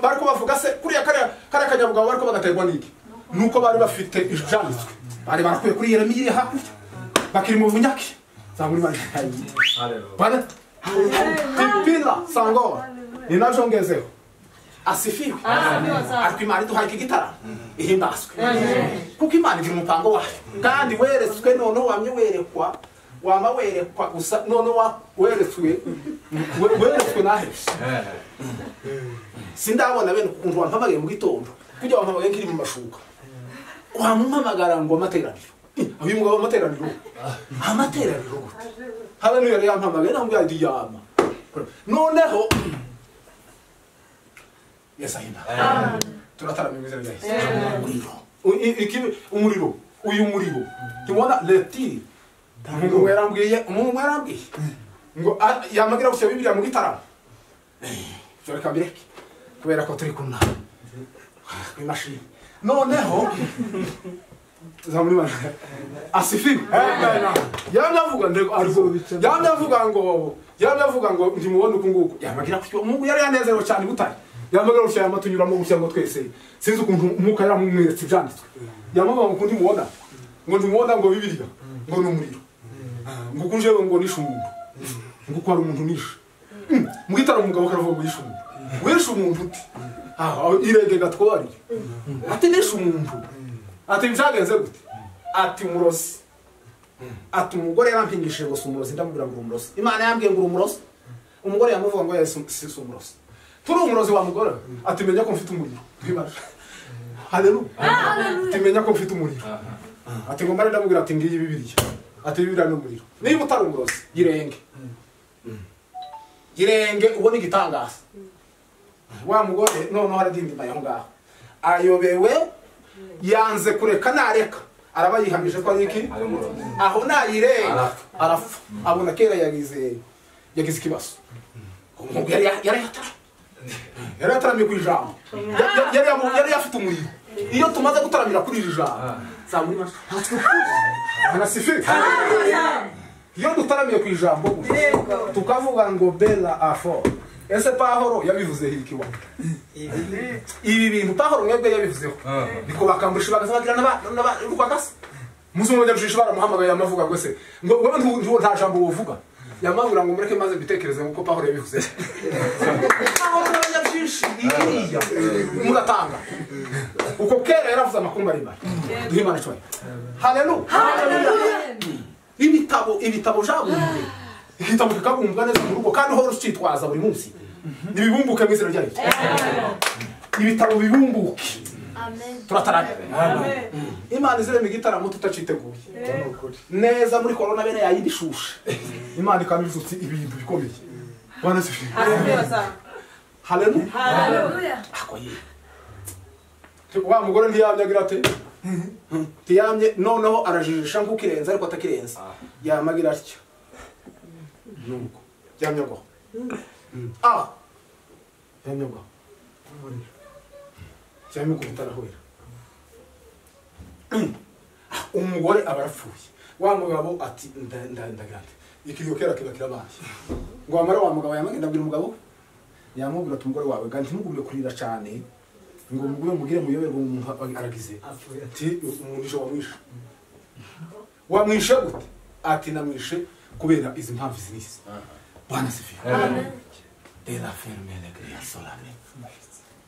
bariko bavuga se kuriya kare kanyabugabo bariko bagaterwa n'iki nuko bari bafite ijanditswe bari barakuye kuri Yeremiya hakurya bakiri mu bunyaki zamuri bari bana pipila sango ninajongezeho asifiwe ariko Imana iduhaye iki gitara ihimbazwe kuko Imana igira umupango wayo kandi weretswe none wamye werekwa wama werekwa gusa none weretswe nahebye sindabona bene ukuntu wampamagaye mu gitondo kujya wampamagaye nkiri mu mashuka wamumpamagara ngo amateraniro uyu mugabo amateraniro habe n'uyo yari yampamagaye nambwe yadi yama noneho yesahina turataramye mu izina rya Yesu umuriro uyu muriro tubona leti umuntu yarambwiye ngo yamagira gusaba Bibiliya mu gitaramo cyo reka mbireke kubera ko turi kunna imashini noneho zamuri bana asifiwe yamyavuga ngo ndimubona uku nguku yamagira ko umuntu yari yanezerewe cyane gutari yamagara rusha yamatunyuramo gushyira ngo twese sinzi ukuntu umwuka yaramumweretse ibyanditswe yamagara ngo kundi mubona ngo ndimubona ngo bibiliya ngo ni umuriro ngo kunje ngo nishe umuntu ngo kwari umuntu nishe mwitara umugabo karavuga ngo yishe umuntu wishe umuntu uti irege gatwari ati nishe umuntu ati byagenze gute ati umurozi ati umugore yarampingishije ngo sumurozi ndamubwira ngo umurozi Imana yambwiye ngo umurozi umugore yamuvuga ngo si umurozi turi umurozi wa mugore ati menya ko mfite umuriro twibaje haleluya timenya ko mfite umuriro ati ngo mare ndamubwira ati ngiyi bibiliya ati bibiliya no umuriro niba utari umurozi girenge ubone igitangaza wa mugore noneho aradindima aho ngaho ayobewe yanze kureka nareka araba yihamije ko ari iki aho nayirenga arafa abona kera yagize ikibazo umuntu yari yataramye ku ijambo yari afite umuriro iyo tumaze gutaramira kuri iri jambo zamuri anasifika iyo dutaramiye ku ijambo tukavuga ngo bela afo ese Pahoro yabivuze hiki wa ibi bintu Pahoro mwebwe yabivuzeho niko bakambusha bagasabagira n'abarukagasa musumo bajya baramuhamagaye amavuga ngo se ngo wowe nta jambo wovuga yamabura ngo mureke maze bitekereze nkuko Pahoro yabivuze Pahoro yabyinshi iriya mugatanga uko kera yaravuze amakuru bari duhimana cyo haleluya ibitabo jabumwe igitabo kikabumbwa neza mu rugo kandi horo cyitwaza buri munsi nibibumbuke mu izina ryayo ibitabo bibumbuke amen turatarana amen Imana izireme igitaramo tutaciteguye neza muri corona bene yayidishusha Imana ikamishutse ibintu bikomeye bwana sifi haleluya haleluya akoye wa mugore ntiyamyagira ate tiyamye noneho arajijisha nkukirenza ariko atakirenza yamagira atyo nuko yamyago yamyago cyane ko bitarahura umugore abarapfuye wa mugabo ati ndagate ikiriyo kera kirabaye ngo amara wa mugabo yamagenda abwira umugabo yamubwira ati umugore wawe kandi ntimugumye kurira cyane ngo mugire muyoberwa umuntu aragize ati umuntu wamwishe gute ati namwishe kubera izi mpamvu z'isi bwana sifi amen de la ferme le cria solame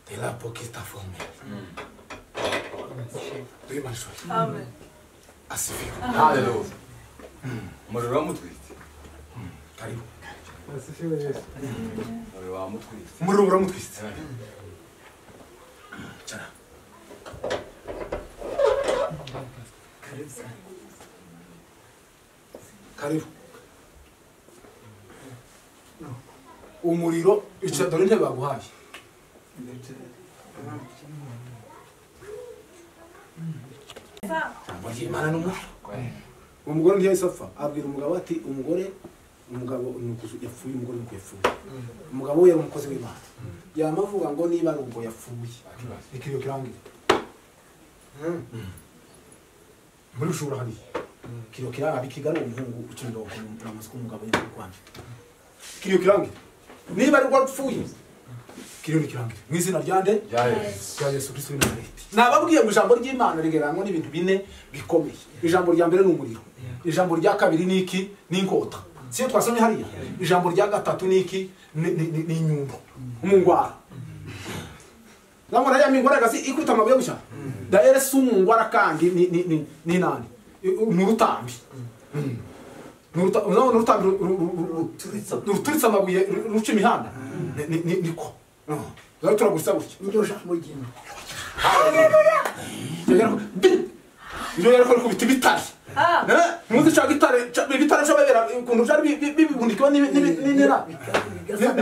de la poquita forme amen asifi haleluya umuriro wamutwite karibu asifi Yesu umuriro uramutwite Chana. Karibu. Umuriro icadore ntebe baguhaye. Imana n'umuriro. Umugore ntiyahise apfa abwira umugabo ati umugabo yapfuye umugore nuko yapfuye. Umugabo we yari umukozi w'Imana. Yamavuga ngo niba ari ubwo yapfuye ikiriyo kirangira muri ushobora hari ikiriyo kiranga bikigara umuhungu ucendo kumuramuzi kumugabo yari kwanje ikiriyo kirangira niba ari ubwo yapfuye ikiriyo kirangira mu izina ryande ya Yesu Kristo nababwiye mu ijambo ry'Imana rigerangwa n'ibintu bine bikomeye ijambo rya mbere n'umuriro ijambo rya kabiri niki n'inkota siyo twasomye hariya ijambo rya gatatu niki ni inyundo umungwara namona ya mingwara gasi ikuta amabuye gushya daere sumungwara kandi ni nani nurutambi nurutambi ruturitsa amabuye ruca imihanda niko zari turagurisa gutya niryo jambo ry'Imana haleluya iyo yari ko biti bitari muzi cha gitare cyabera kuntu byari bibundikiwe n'inera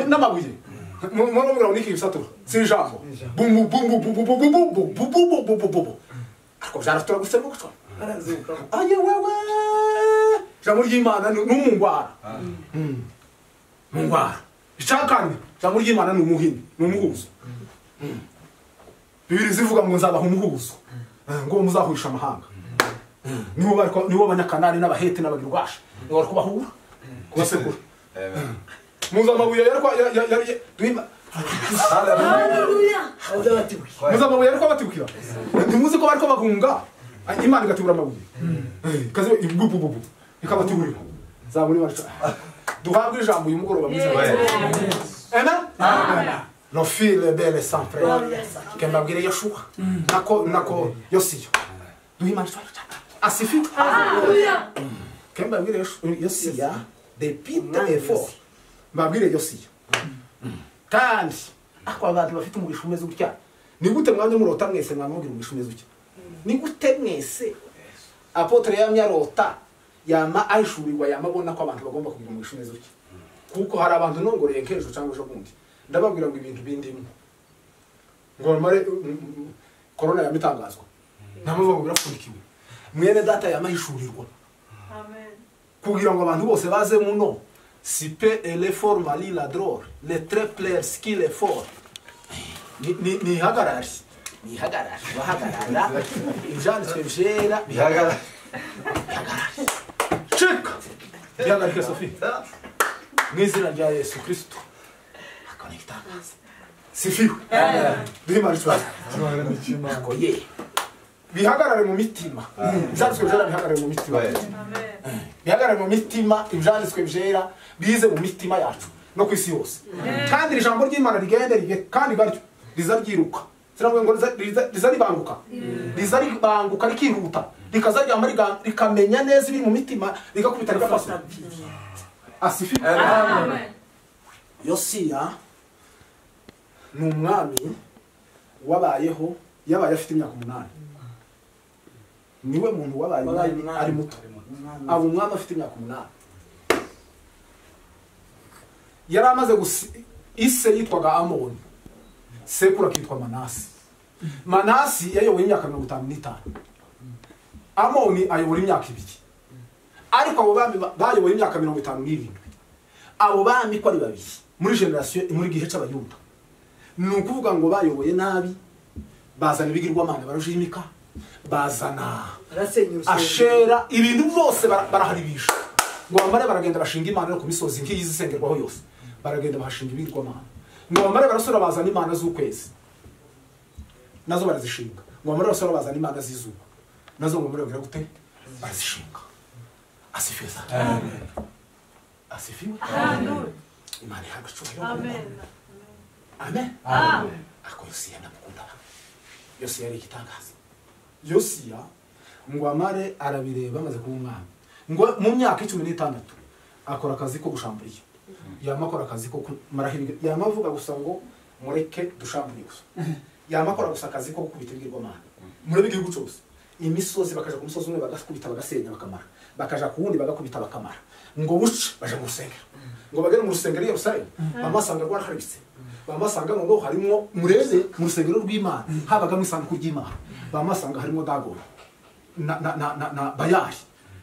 n'amabuye murabura uniki bisatura si jambo bum bum bum bum bum bum bum ako byaratura gusema gutwa arazuka aye wewe jambo ry'Imana n'umungwara mungwara icakandi jambo ry'Imana n'umuhini n'umuhuzo bibiri zivuga ngo nzabaho umuhuzo ngo muzahurisha amahanga nibo banyakanani n'abahete n'abagirwasha bari kubahura kubasekura muza amabuye Hallelujah. muzi amabuye ariko batibukira ntimuzi ko bariko bagunga imana igatibura amabuye kaze ibubububu ikabatiburira zaburi bacu duhabwe ijambo uyu mugoroba mwiza amen no file belle sans frère kembabwire Yoshua nako Yosiya duhimana asifika Hallelujah. kembabwire Yosiya de pite effort mbabwire Yosiya kandi ako abantu bafite umugisha umeze gutya ni gute mwanje murota mwese mwamubwira umugisha umeze gutya ni gute mwese apotre yamyarota yama ahishurirwa yamabona ko abantu bagomba kugira umugisha umeze gutya kuko hari abantu nongoreye nkejo cyangwa ejo bundi ndababwira ngo ibintu bindimo ngo mare corona yamitangazwa namavuga ngo birafundikiwe mwene data yamahishurirwa Amen. kugira ngo abantu bose baze muno sipe ele formali la drôle le très plaire ski le fort ni hagarari bahagarara ibyanditswe byera bihagarara cika bihagarike Sophie mu izina rya Yesu Kristo akonekitaga sifiwe duhimana cyane ko ye bihagarare mu mitima ibyanditswe byera bihagarare mu mitima bihagarare mu mitima ibyanditswe byera bize mu mitima yacu no kwisi yose kandi ijambo ry'Imana rigende kandi baryo rizaryiruka ziramwe ngo rizaribanguka rizaribanguka rikihuta rikazaryama rikamenya neza ibiri mu mitima rigakubita rigafasa asifi Amen. Yosiya ni umwami wabayeho yabaye afite imyaka 8 niwe muntu wabaye ari muto abo umwami afite imyaka 8 yari amaze ise yitwaga Amoni sekuru akitwa Manasi yayoboye imyaka 55 Amoni ayobora imyaka 2 ariko abo bami bayoboye imyaka 57 abo bami ko ari babiri muri generation muri gihe cy'abayuda ni ukuvuga ngo bayoboye nabi bazana ibigirwamana barujimika bazana ashera ibintu byose baraharibisha ngo bamare baragenda bashinga imana no ku misozi ngiyi zisengerwaho yose baragenda bahashinga ibigirwamana ngo bamare barasura bazana imana z'ukwezi nazo barazishinga ngo bamare barasura bazana imana z'izuba nazo ngo murabwira gute barazishinga asifeza amen asifiwe Amen. imana yagacura Amen. amen Amen. ako Yosiya ndamukunda Yosiya ari igitangaza Yosiya ngo amare arabireba amaze kuba umwami ngo mu myaka 16 akora akazi ko gushamburiye yamakora akazi ko marahirwe yamavuga gusa ngo mureke dushamburiye gusa yamakora gusa akazi ko kubita ibigirwamana muri igihugu cyose imisozi bakaja ku musozi umwe bagakubita bagasenya bakamara bakaja ku wundi bagakubita bakamara ngo buce baje mu rusengero ngo bagere mu rusengero Yerusalemu bamasanga rwaraharitse bamasanga ngo harimo mureze mu rusengero rw'Imana habaga mu isanduku ry'Imana bamasanga harimo Dagoni na Bayali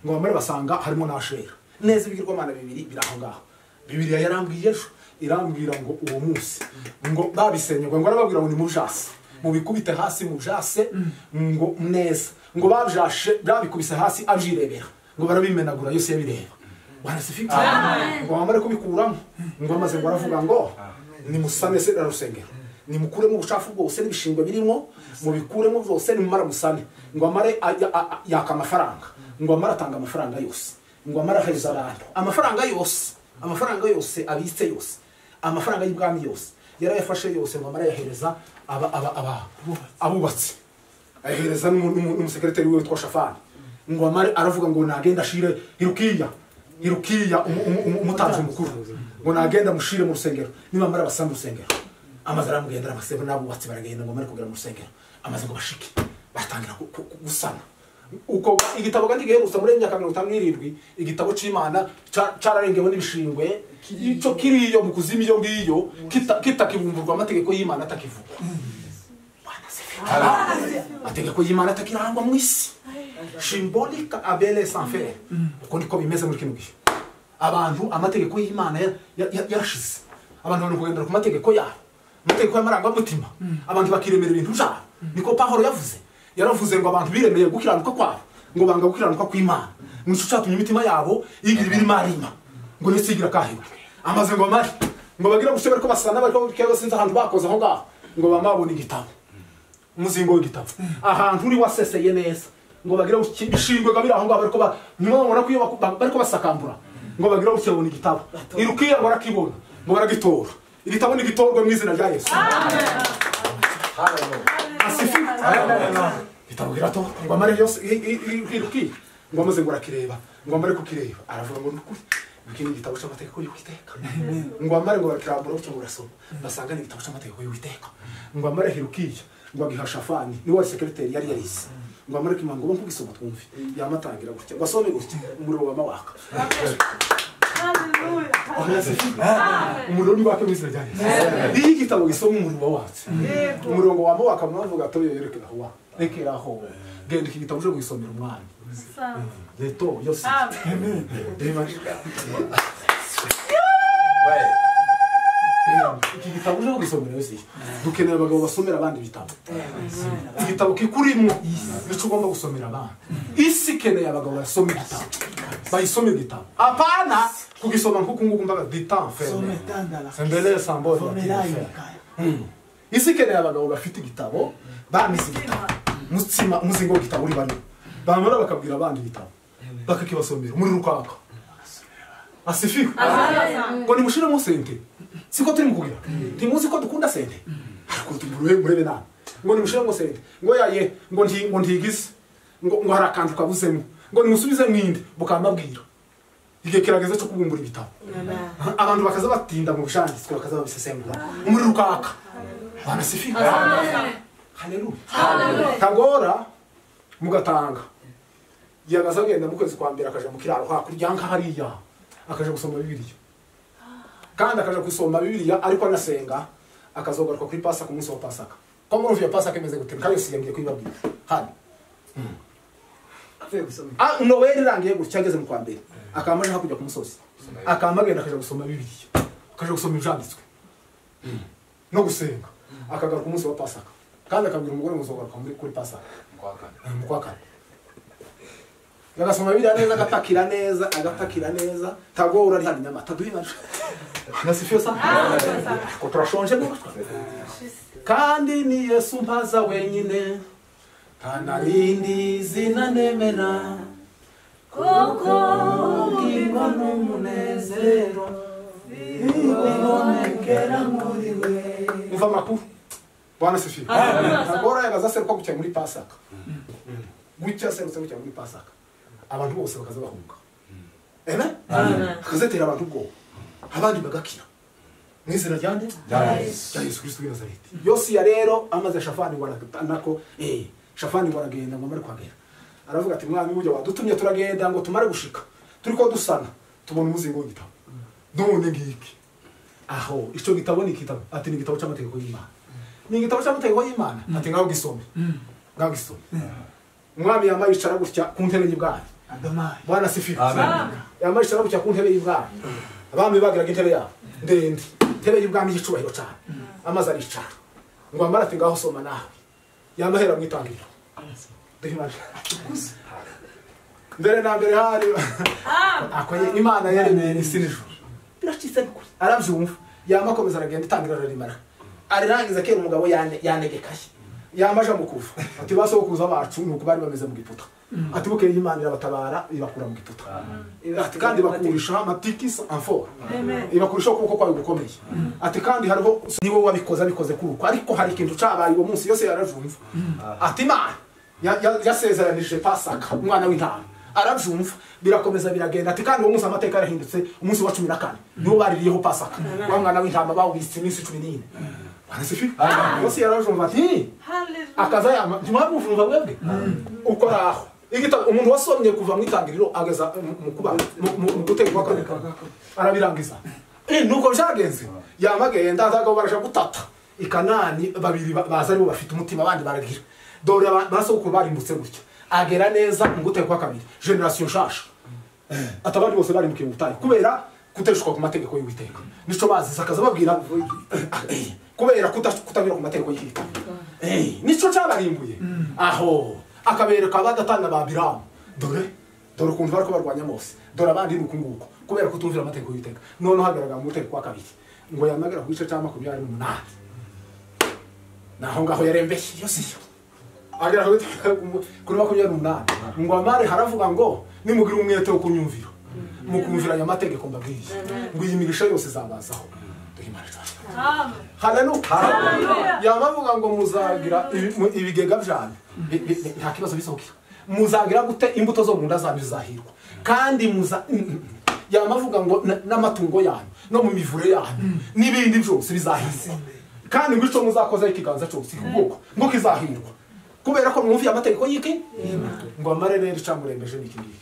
ngo bamare basanga harimo na Ashera neza ibigirwamana bibiri biraho ngaho Bibiliya yarambwiye ejo irambwira ngo uwo munsi ngo babisenye ngo arababwira ngo ni mujase mubikubite hasi mujase ngo neza ngo babikubise hasi ajirebera ngo barabimenagura yose yabireba barasifika ngo bamare kubikuramo ngo amaze ngo aravuga ngo ni musane se rusengero ni mukuremo ubucafu bwose n'ibishingwe birimo mubikuremo byose ni mumara musane ngo amare yaka amafaranga ngo amara atanga amafaranga yose ngo amara aheza abantu amafaranga yose abitse yose amafaranga y'ibwami yose yarayafashe yose ngo amara yahereza abubatsi ahereza n'umusekretari we witwa Shafani ngo amare aravuga ngo nagenda ashire Hirukiya umutanzi mukuru ngo nagenda mushire mu rusengero niba amara basanga urusengero amaze aramugendera amasebo n'abubatsi baragenda ngo amare kugera mu rusengero amaze ngo bashike batangira gusana uko igitabo kandi gihe gusa muri myaka 57 igitabo c'Imana cararengewe n'ibishingwe ico kiriyo mu kuzima iyo ngiyo kitakibumburwa amategeko y'Imana atakivugwa bwana se amategeko y'Imana atakirangwa mu isi symbolique abele sans faire uko niko bimeze muri kino gihe abantu amategeko y'Imana yarashize abantu bano kugendera ku mategeko yabo amategeko y'amarangamutima abantu bakiremera ibintu byabo niko Pawulo yavuze yaravuze ngo abantu biremeye gukiranuka kwabo ngo banga gukiranuka kw'Imana nico cyatumye imitima yabo yigira ibiri marima ngo nisigira kahiwe amaze ngo mari ngo bagira gutyo bariko basana bariko kego sinzi ahantu bakoze aho ngaho ngo bamabona igitabo umuzingo w'igitabo ahantu uri waseseye neza ngo bagira gutyo bishingwe gabira aho ngaho bariko mwabona ko iyo bariko basakambura ngo bagira gutyo babona igitabo irukiye ngo barakibona ngo baragitora igitabo ni gitorwe mu izina rya Yesu asifiwe igitabo girato ngo amare yose irukiye ngo amaze ngo arakireba ngo amare kukireba aravuga ngo nukuri iki ni igitabo cy'amategeko y'Uwiteka ngo amare ngo barakirambura gutyo ngo urasoma basanga ni igitabo cy'amategeko y'Uwiteka ngo amare hirukiye ngo agiha Shafani ni wa secretary yari yarise ngo amare kimango ngo kugisoma twumve yamatangira gutyo ngo asome gutyo umuriro wa mawaka umuriro ni wake w'izina rya Yesu iyi gitabo gisoma umuriro watse umurongo wa mawaka mwavuga to yerekera ho rekera ho genda iki gitabo cyo gusomera umwana leto yose amen iki gitabo cyo gusomera yose dukenera abagabo basomera abandi bitabo igitabo kikurimo icyo ugomba gusomera abandi isi keneye abagabo basoma igitabo bayisome igitabo apana kugisoma nkuko nguko mbaga ditan ferme sembele sambo isi keneye abagabo bafite igitabo bamize igitabo umuzingo w'igitabo uri bane bamara bakabwira abandi igitabo bakakibasomera muri rukaka asifiwe ngo nimushiremo sente siko turi mukugira ntimuzi ko dukunda sente ariko murebe nani ngo nimushiremo sente ngo yaye ngo ntigize ngo harakantu kabuzemo ngo nimusubize mwinde bukambabwira igihe kirageze cyo kubumbura ibitabo abantu bakaza batinda mu bushanditswe bakaza babisesengura muri rukaka banasifiwe haleluya tagora mugatanga yagaza genda mu kwezi kwa mbere akaje mu kiraro hakurya hariya akaje gusoma Bibiliya kandi akaje gusoma Bibiliya ariko anasenga akazogaruka kuri Pasaka ku munsi wa Pasaka ko muri vya Pasaka imeze gute kayo siyangiye kwibabwira hano Noel irangiye gutya ageze mu kwa mbere akamaje hakujya ku musozi akamagenda akaje gusoma Bibiliya akaje gusoma ibyanditswe no gusenga akagaruka ku munsi wa Pasaka kandi akabwira umugore muzogaruka kuri Pasaka mu kwa kane yagasoma Bibiliya neza agapakira neza tagora ari hano Nyamata duhibaje nasifiyo sa ko turashonje kandi ni Yesu mpaza wenyine kanalindi zinanemera koko ngirwa n'umunezero bibonekera muri we umva makuru Bwana sifiwe tagora yagaza seruka gutya muri Pasaka gutya serutse gutya muri Pasaka abantu bose bakaza bahunga akazetera abantu ubwo abandi bagakira mwizina ryande Yesu Kristo w'i Nazareti Yosiya rero amaze Shafani waratanako Shafani waragenda ngo amare kwagera aravuga ati mwami buryo wadutumye turagenda ngo tumare gushika turiko dusana tubona umuzingo w'igitabo none ngiki aho ico gitabo ni kitabo ati ni gitabo cy'amategeko y'Imana ni gitabo cy'amategeko y'Imana ati ngaho gisome umwami yamaye icara gutya ku ntebe y'ibwami Bwana sifiwe yamaye icara gutya ku ntebe y'ibwami abami bagiraga intebe yabo ndende intebe y'ibwami y'icubahiro cyane amaze aricara ngo amara ati ngaho soma nawe yamahera mwitangiriro ndihimana mbere na mbere hari akoye Imana yaremeye isi n'ijuru biracitse bikuri arabyumva yamakomeza aragenda itangiriro ararimara arirangiza kera umugabo yanegekaye yamaje mu kuva ati basokuza bacu nuko bari bameze mu giputa ati bukeye Imana irabatabara ibakura mu giputa ati kandi bakurisha amatikisa amfora ibakurisha kuko kwayo gukomeye ati kandi hariho niwe wabikoze kuruko ariko hari ikintu cabaye uwo munsi yose yarajumva ati Imana yasezeranije Pasaka umwana w'intama arabyumva birakomeza biragenda ati kandi uwo munsi amateka yarahindutse umunsi wa 14 niwo baririyeho Pasaka wa mwana w'intama bawubitse iminsi 14 Anasifi? Yose yarajumva ati akaza yama ntimwabuvumva mwebwe ukora aho igitabo umuntu wasomye kuva mu itangiriro ageza mu kuba mu gutegwa kane arabirangiza nuko byagenze yamagenda azagabo barasha gutata ikanani babiri baza aribo bafite umutima abandi baragira dore basoko barimbutse gutya agera neza mu gutegwa kabiri generation shasha atabandi bose bari mu kibutayi kubera kuteshuka ku mategeko y'Uwiteka nico bazi sakaza babwira kubera kutanyura ku mategeko y'Uwiteka nico cyabarimbuye aho akabereka abadatanga ba Biramu dore ukuntu bariko barwanya Mose dore abandi nuko nguko kubera kutumvira amategeko y'Uwiteka none hagaragara mu mategeko kwa kabiri ngo yamagera ku gice cya 28 naho ngaho yarembeshye yose agera kuri 28 ngo amare haravuga ngo nimugira umwete wo kunyumvira mukumvira aya mategeko mbabwiye ngo iyi migisha yose zabazaho duhimana cyane haleluya yamavuga ngo muzagira ibigega byanyu nta kibazo bisokira muzagira gute imbuto zo mu nda zanyu zahirwa kandi yamavuga ngo n'amatungo yanyu no mu mivure yanyu n'ibindi byose bizahirwa kandi ngo ico muzakoza ikiganza cyose ubwoko ngo kizahirwa kubera ko mwumviye amategeko y'iki ngo amare rero icamurembeje n'iki ngiki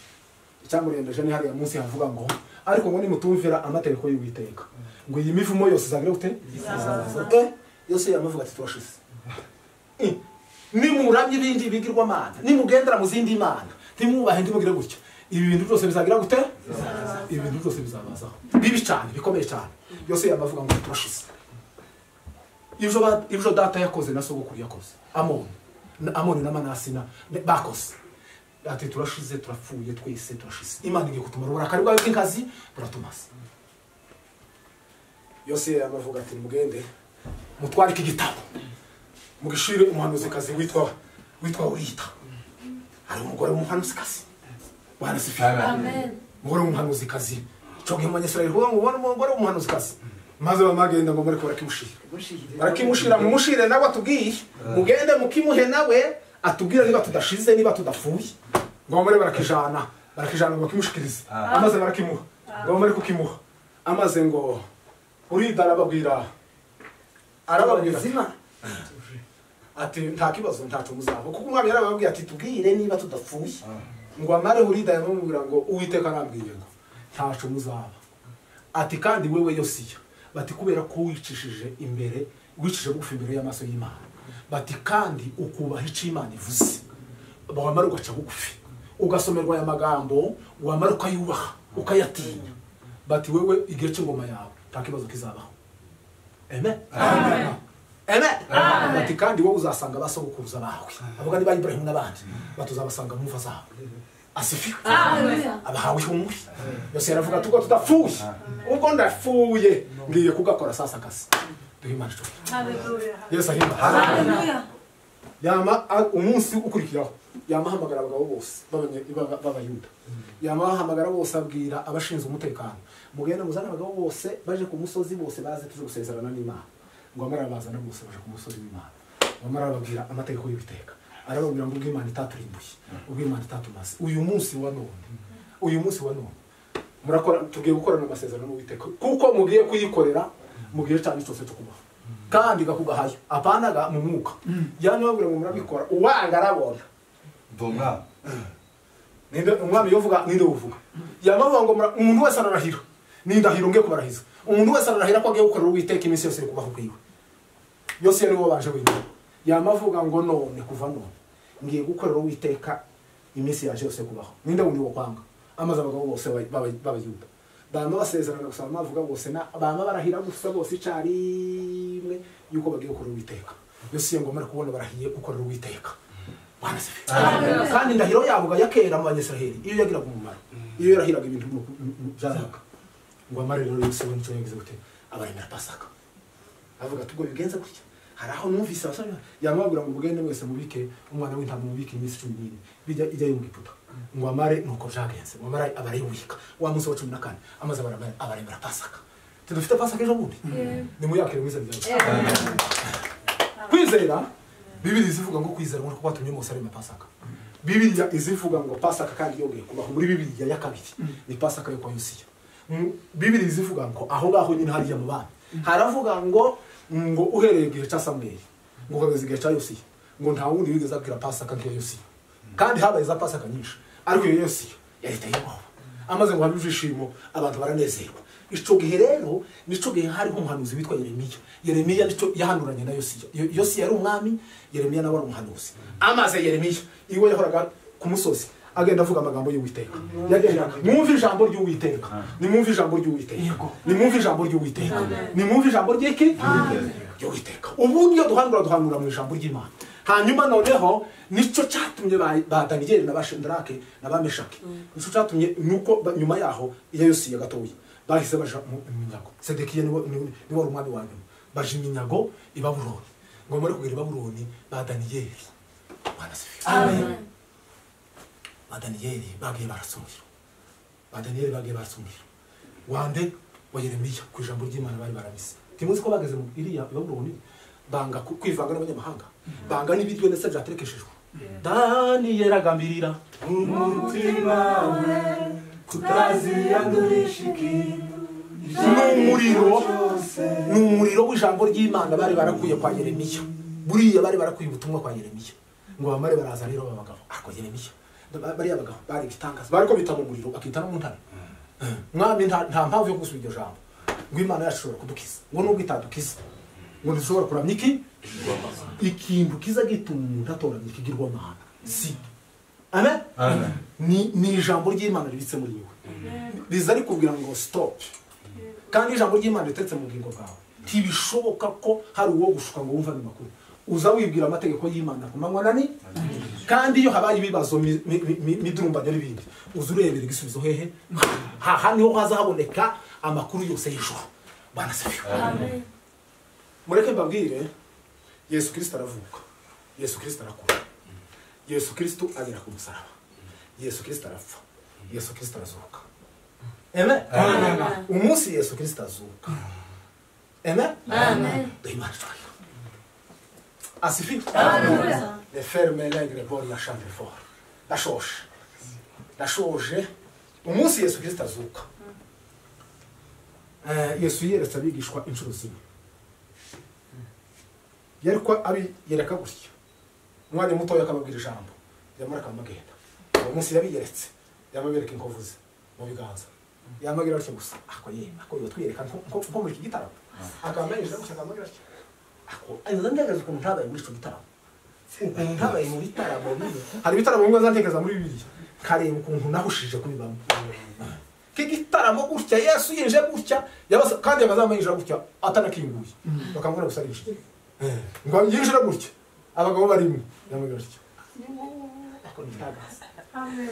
icamurembeje ni hariya munsi havuga ngo ariko ngo nimutumvira amategeko y'Uwiteka ngo iyi mivumo yose izagira gute yose yamavuga ati turashize nimuramye ibindi bigirwa mana nimugendera mu zindi mana ntimubahe ndimugire gutya ibi bintu byose bizagira gute ibi bintu byose bizabazaho bibi cyane bikomeye cyane yose yamavuga ngo turashize ibyo data yakoze na sogokuru yakoze amoni na manasina bakoze ati turashize turapfuye twese turashize imana igiye kutumara uburakari bwawe bw'inkazi buratumaze yose yamavuga ati mugende mutware iki gitabo mugishire umuhanuzikazi witwa Urita hari umugore w'umuhanuzikazi amen umugore w'umuhanuzikazi coge mu Banyesirayeli ngo ubone umugore w'umuhanuzikazi maze bamagenda ngo bareko barakimushira mumushire nawe atubwiye mugende mukimuhe nawe atubwira niba tudashize niba tudapfuye ngo bare barakijana ngo bakimushikirize amaze barakimuha ngo bare kukimuha amaze ngo Urida arababwira zima ati nta kibazo ntaco muzaba kuko umwami yarababwiye ati tubwire niba tudapfuye ngo amare Urida yamubwira ngo Uwiteka arambwiye ngo ntaco muzaba ati kandi wewe Yosiya bati kubera ko wicishije bugufi imbere y'amaso y'Imana bati kandi ukubaha icyo Imana ivuze wamara ugaca bugufi ugasomerwa aya magambo wamara ukayubaha ukayatinya bati wewe igihe cy'ingoma yawe nta kibazo kizabaho amen bati kandi wowe uzasanga abasogokuruza bawe avuga niba Ibrahimu n'abandi batuzabasanga mu mva zabo asifiwe abahawe ihumure yose yaravuga tuko tudapfuye ubwo ndapfuye ngiye kugakora sasa kasi duhimana cyo Yesu ahimba haleluya yama umunsi ukurikiraho yamahamagara abagabo bose b'abayuda yamahamagara bose abwira abashinzwe umutekano mugenda muzana abagabo bose baje ku musozi bose baze tuje gusezerana n'Imana ngo amara bazana bose baje ku musozi w'Imana amara babwira amategeko y'Uwiteka arababwira ngo ubw'Imana itaturimbuye ubw'Imana itatumaze uyu munsi wa none murakora tugiye gukorana amasezerano n'Uwiteka kuko mugiye kuyikorera mugiye cyane cyose cyo kubaho kandi gakugahayo apanaga mu mwuka yani babwira ngo murabikora uwanga arabona donga ninde umwami yovuga ninde uvuga yamavuga ngo umuntu wese ararahira nindahiro ngiye kubarahiza umuntu wese ararahira ko agiye gukorera Uwiteka iminsi yose kubaho kwiwe yose yari wabanje wenyine yamavuga ngo none kuva none ngiye gukorera Uwiteka iminsi yaje yose kubaho ninde wundi wo kwanga amaze abagabo bose b'abayuda bama basezerana gusa bavuga bose bama barahira gusa bose icarimwe yuko bagiye gukorera Uwiteka yose ngo mara kubona barahiye gukorera Uwiteka bana se kandi ndahiro yavuga yakera mu Banyesirayeli iyo yagira umumaro iyo yarahiraga ibintu byaraga ngo amare rero yose w'icyo yagize gute abaremera Pasaka avuga tubwo bigenza gutya hari aho numvise abasanga yamabwira ngo mugende mwese mubike umwana w'intama mubike iminsi 14 bijya ijya y'Egiputa ngo amare nuko byagenze ngo amare abarewika wa munsi wa 14 amaze abaremera Pasaka tudufite Pasaka ejo bundi ni muyakire mwiza byawe kwizera Bibiliya izivuga ngo kwizera ngo kwatumye Mose arema Pasaka Bibiliya izivuga ngo Pasaka kandi yongeye kubaho muri Bibiliya ya kabiri ni Pasaka yo kwa Yosiya Bibiliya izivuga ngo aho ngaho nyine hariya mu bana haravuga ngo uhereye igihe cya Samweli ngo kageze igihe cya Yosiya ngo nta wundi wigeze abwira Pasaka nk'iyo Yosiya kandi habaye za Pasaka nyinshi ariko iyo Yosiya yahitaye ubwoba amaze ngo habe ibyishimo abantu baranezerwa ico gihe rero nico gihe hari umuhanuzi witwa Yeremiya nico yahanuranye na Yosiya yari umwami Yeremiya nawe ari umuhanuzi amaze Yeremiya iwe yahoraga ku musozi agenda avuga amagambo y'Uwiteka yagenda mwumva ijambo ry'Uwiteka nimwumva ijambo ry'Uwiteka nimwumva ijambo ry'Uwiteka nimwumva ijambo ry'iki y'Uwiteka ubu niyo duhanura mu ijambo ry'Imana hanyuma noneho nico cyatumye ba Daniel na Bashendrake na Bameshaki nico cyatumye nuko nyuma yaho iya Yosiya gatoyi bahise baja mu minyago. Sedekiya niwe wari umwami wa nyuma, baje iminyago i Babuloni. Ngo muri kugera i Babuloni ba Daniyeli, Bwana asifiwe. Amen. Ba Daniyeli bagiye barasumira, ba Daniyeli bagiye barasumira wande wa Yeremiya ku ijambo ry'Imana bari barabise. Timuzi ko bageze mu iriya i Babuloni banga kwivanga n'abanyamahanga, banga n'ibiryo ndetse byaterekeshejwe. Daniyeli agambirira umutima we tutaziyandurisha ikintu. N'umuriro w'ijambo ry'Imana bari barakuye kwa Yeremiya. Buriya bari barakuye ubutumwa kwa Yeremiya. Ngo bamare baraza rero babagabo. Ako Yeremiya. Bari abagabo bari bitangaza. Bari ko bita mu muriro akita no mu ntare. Mwami nta mpamvu yo gusubira iryo jambo. Ngo Imana yashobora kudukiza. Ngo nubwo itadukiza. Ngo dushobora kuramya iki? Ikintu kiza gituma umuntu atoranya ikigirwamana. Si. Amen? Amen. Ni ijambo ry'Imana ribitse muri wewe. Riza rikubwira ngo stop. Kandi ijambo ry'Imana ritetse mu bugingo bwawe. Ntibishoboka ko hari uwo gushuka ngo wumva amakuru. Uza wibwira amategeko y'Imana ku manywa nani? Kandi iyo habaye ibibazo midurumbanya n'ibindi, uza urebera igisubizo hehe? Aha niho hazahaboneka amakuru yose y'ijuru. Bwana asifiwe. Amen. Mureke mbabwire, Yesu Kristo aravuka. Yesu Kristo arakura. Yesu Kristo agera ku musaraba. Yesu Kristo arapfa. Yesu Kristo arazuka. Amen. Amen. Umunsi Yesu Kristo azuka. Amen. Amen. Imana ishobora. Asifiwe. Hallelujah. Le ferme l'aigle pour la chambre fort. Dashoje. Umunsi Yesu Kristo azuka. Yesu yeretse abigishwa inshuro zimwe. Yereka gutya. Umwanya mutoya akababwira ijambo. Yamara akamagenda. Uwo munsi yabiyeretse. Yamabereka inkovu ze mu biganza. Yamagira atyo gusa. Ako yotwiyereka nko muri iki gitaramo. Akamenyesha gutya akamagira atyo. Ayo ndagaza ukuntu ntabaye muri icyo gitaramo. Ukuntu ntabaye mu bitaramo bibi. Hari ibitaramo bimwe nzatekereza muri Bibiliya. Kareba ukuntu nahushije kubibamo. Kigitaramo gutya Yesu yinje gutya kandi yabazamenyesha gutya atanakinguye. Bakamubona gusa yinje. Ngo yinjira gutya. Abagabo barimo yamagira atyo. Ako ntagaza. Amen.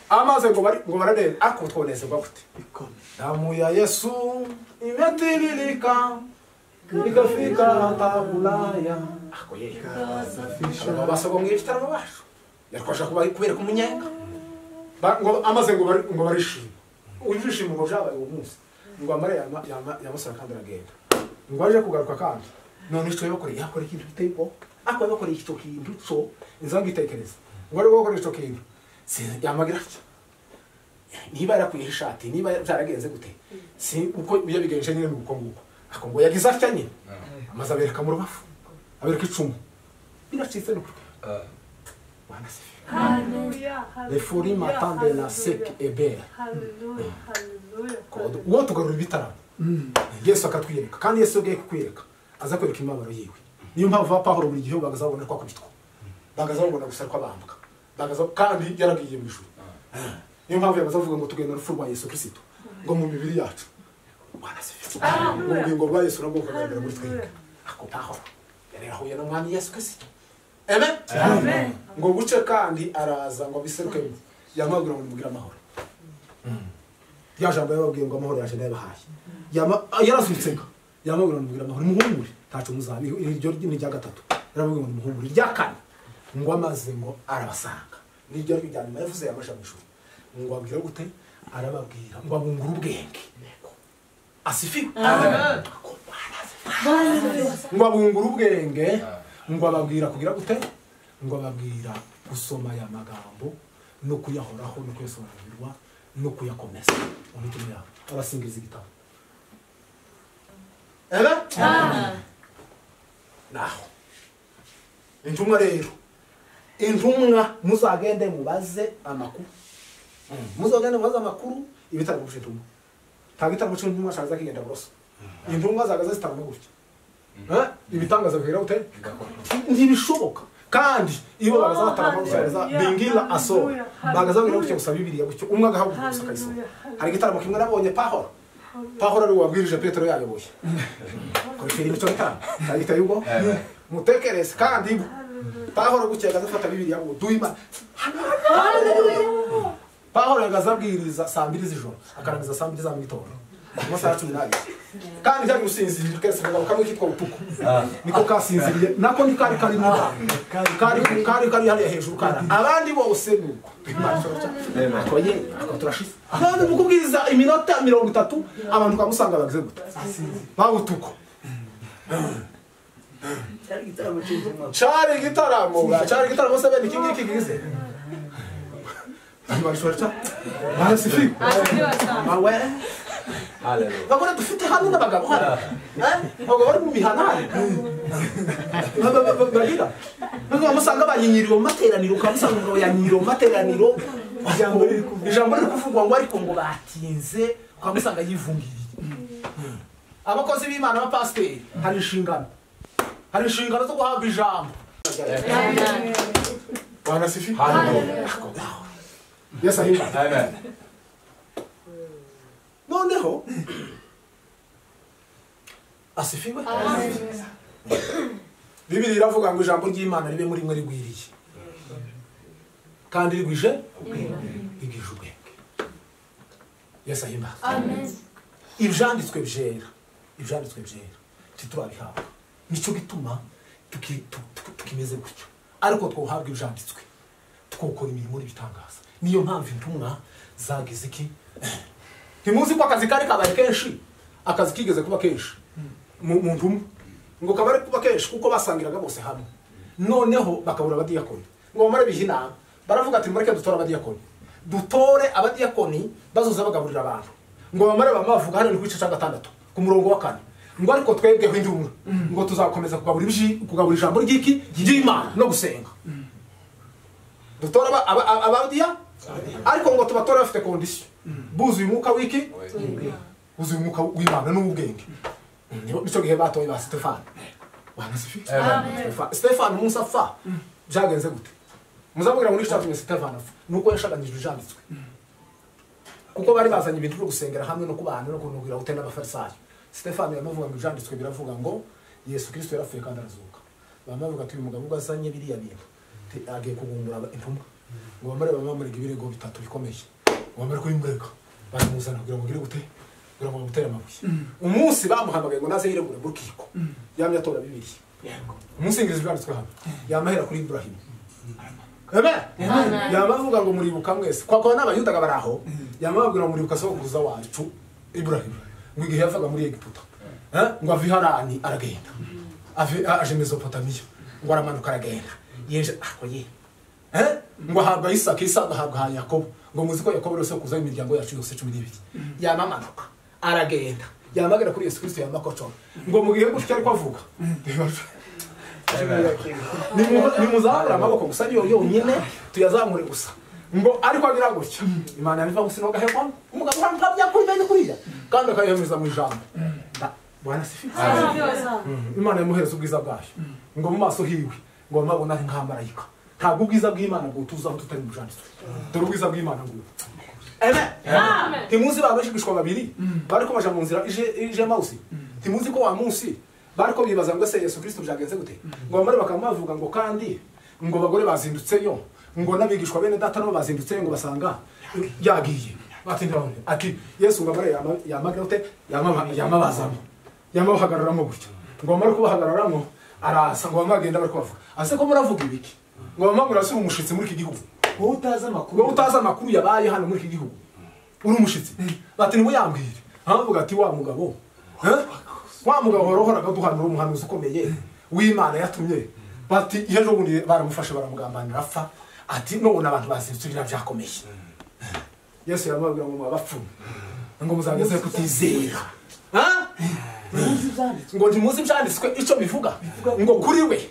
Amaze ngo barareba ako twonezerwa gute. Damu ya Yesu imetiririka ikafika hata Ulaya. Ako yeye basaba mu gitaramo basho yakwasha kubereka umunyenga ngo amaze ngo barishima ujishima ngo jabaye uwo munsi ngo amare yamusara kandi aragenda ngo aje kugaruka kandi none icyo yakora ikintu bitego ako yakora icyo kintu cyo inzanga itekereza ngo ari gukora icyo kintu yamagira ati niba yarakuye ishati niba byaragenze gute si uko yabigenje nyine nuko nguko ako ngo yagize atya nyine amaze abereka mu rubafu abereka icumu biracitse no Bwana asifiwe. Hallelujah. Les fourris m'attendent la sec et belle. Hallelujah. Hallelujah. Uwo tugarura ibitaramo Yesu akatwiyereka kandi Yesu yagiye kukwereka aza kwereka imibabaro yiwe. Niyo mpamvu Pawulo buri gihe bagazabona ko akubitwa bagazabona gusa ko abambwa kandi yaragiye mu ijuru. Niyo mpamvu yabazavuga ngo tugenda urupfu rwa Yesu Kristo ngo mu mibiri yacu. Bwana asifiwe. Ngo bwa Yesu nabwo kagaragara muri twebwe. Ako Pawulo yarahuye n'umwami Yesu Kristo. Amen. Amen. Ngo guce kandi araza ngo biseruke yamagura ngo mugira amahoro. Ya jambo yababwiye ngo amahoro yaje nabahaye. Yarazutse yamagura ngo mugira amahoro muhumure tacu muzabi iryo ni rya gatatu. Yarabwiye ngo muhumure rya kane ngo amaze ngo arabasanga. Niryo ryo ryanyuma yavuze yamajamijuru. Ngo abwira gute arababwira ngo abungura ubwenge. Asifiwe. Amen. Ngo abungura ubwenge ngo ababwira kugira gute ngo ababwira gusoma ya magambo no kuyahoraho no kuyasobanurwa no kuyakomeza umutima yabo abasingiza igitabo. Amen. Naho intumwa rero muzagende mubaze amakuru ibitaramo by'intumwa nta gitaramo cy'intumwa shaza kigenda buroso intumwa zagaze zitaramo gutya ibitangaza bihera ute ntibishoboka kandi iyo bagaza bataramaza bingira aso bagaza bihera gutya gusaba Bibiliya gutyo umwe agahabwa gusa kayisa. Hari gitaramo kimwe nabonye Pawulo ari wabwirije Petero yayoboye ko filime cyo gitaramo cyagitaye ubwo mutekereze kandi Pawulo gutya agafata Bibiliya ngo duima Pawulo yagazabwiriza saa 2 z'ijoro akarangiza saa 2 za mu gitondo amasaha 12 kandi cyari gusinzira kese kamwe kitwa utuko niko kasinziriye nako ni kari hariya hejuru kana abandi bose nuko akoye akoturashise kandi mukubwiriza iminota 30 abantu kamusanga bagize gute babutuko Chari gitaramo se bene kingi kigize. Barishora. Barasifi. Mawe. Haleluya. Bagora dufite hano n'abagabo hano. Bagabo bari mu mihanane. Bagira. Nubwo amusanga banyinyiriro materaniro kamusanga ngo yanyiriro materaniro. Ijambo riri kuvugwa ngo ariko ngo batinze kamusanga yivungiriye. Abakozi b'Imana abapasiteri hari inshingano. Hari inshingano zo guhabwa ijambo. Bwana sifi. Haleluya. Yes, amen. Noneho asifiwe. Bibiri iravuga ngo ijambo ry'Imana ribe muri mwe rigwiriye. Kandi rigwije ubwenge. Yes, amen. Ibyanditswe byera. Titurabihabwa. Nico gituma tukimeze gutyo. Ariko twohabwa ibyanditswe. Twokora imirimo n'ibitangaza. Niyo mpamvu intumwa zagize iki? Ntimuzi ko akazi kari kabaye kenshi. Akazi kigeze kuba kenshi. Mu ntumwa. Ngo kabare kuba kenshi kuko basangiraga bose hamwe. Noneho bakabura abadiyakoni. Ngo bamare bihina. Baravuga ati mureke dutora abadiyakoni. Dutore abadiyakoni bazoza bagaburira abantu. Ngo bamare bamavuga hano ni kwica cya 6 ku murongo wa 4. Ngo ariko twebweho indumwe. Ngo tuzakomeza kugabura ijambo ry'iki ry'Imana no gusenga. Dutora abadiya ariko ngo tubatora bafite condition. Buzuye umwuka w'iki? Buzuye umwuka w'Imana n'ubwenge. Nico gihe batoye ba Stefano. Bwana sifi. Stefano Musa fa. Byagenze gute? Muzabwira muri cyatumye Stefano fa. Nuko yashaganyije ijanditswe. Kuko bari bazanye ibintu byo gusengera hamwe no kubana no kunubwira gutenda abafarisayo. Stefano yamuvuga ngo ijanditswe biravuga ngo Yesu Kristo yarapfuye kandi arazuka. Bamavuga ati uyu mugabo ugazanye biriya bintu. Agiye kugungura intumwa. Ngo bamare bamamurega ibirego bitatu bikomeye. Ngo bamare ko imurega. Baramuzana kugira ngo gire gute? Kugira ngo mutera amabuye. Umunsi bamuhamagaye ngo naze yiregure mu rukiko. Yamye atora bibiri. Umunsi ingirizo byanditswe hano. Yamahera kuri Ibrahim. Amen. Yamavuga ngo muribuka mwese. Kwa n'abayudaga baraho. Yamabwira ngo muribuka sokuruza wacu Ibrahim. Ngo igihe yavaga muri Egiputa. Ngo avi Harani aragenda. Aje Mesopotamia. Ngo aramanuka aragenda. Yeje akoye. Ngo ahabwa Isaka ahabwa Yakobo. Ngo muzi ko Yakobo rose kuza imiryango yacu yose 12. Yamamanuka aragenda. Yamagera kuri Yesu Kristo yamakoco. Ngo mu gihe gutya ariko avuga. Ni muzabura amaboko gusa niyo yonyene tuyazamure gusa. Ngo ariko agira gutya. Imana yariva gusino gahekwa. Umugabo ntabya kuri bene kuriya. Kandi akayemeza mu ijambo. Bwana sifi. Imana yamuhereza ubwiza bwayo. Ngo mu maso hiwe ngo mabona ari nkamarayika. Ntabwo ubwiza bw'Imana ngo tuzaho tutari mu janditswe. Dore ubwiza bw'Imana ngo. Amen. Timuzi babashigishwa babiri. Bariko baje mu nzira ije Mausi. Timuzi ko wa munsi bariko bibaza ngo se Yesu Kristo byagenze gute. Ngo bamare bakamuvuga ngo kandi ngo bagore bazindutseyo. Ngo nabigishwa bene data no bazindutseyo ngo basanga yagiye. Batindira ati Yesu ngo bamare yamagrote yamabazamo. Yamahagararamo gutyo. Ngo bamare kubahagararamo arasa ngo bamagenda bariko bavuga. Ase ko muravuga ibiki? Ngo bamagura si umushitsi muri iki gihugu. Wowe utaza amakuru yabaye hano muri iki gihugu. Uri umushitsi. Bati niwe yambwire. Havuga ati wa mugabo. Wa mugabo rohoraga duhanura umuhanuzi ukomeye w'Imana yatumye. Bati yejo bundi baramufashe baramugambanira apfa. Ati none abantu bazitsubira byakomeye. Yesu yamabwira ngo abapfu. Ngo muzageze kutizera. Ngo ndimuzi byanditswe ico bivuga. Ngo kuri we.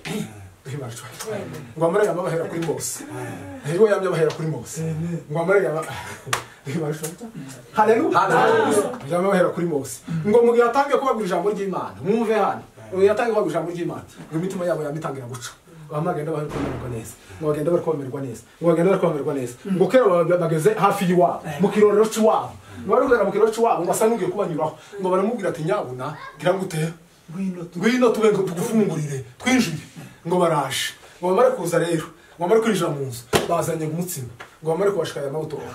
Ngo amara yamabahera kuri Mose. Heyo yamabahera kuri Mose. Ngo amara Haleluya. Yamabahera kuri Mose. Ngo mugihe atangiye kubabwira ijambo ry'Imana. Mwumve hano. Yatangiye kubabwira ijambo ry'Imana. Ngo imitima yabo yamitangira guca. Bamagenda bakomerwa neza. Ngo bagenda bakomerwa neza. Ngo kero bageze hafi yiwabo. Mu kirorero cy'iwabo. Barugera mu kirorero cy'iwabo ngo asanugiye kubanyuraho. Ngo baramubwira ati nyabuna gira gute. Ngwino tube tugufungurire twinjire. Ngo baraje. Ngo bamare kuza rero. Ngo bamare kwinjira mu nzu. Bazanye umutsima. Ngo bamare kubashika ya mawutora.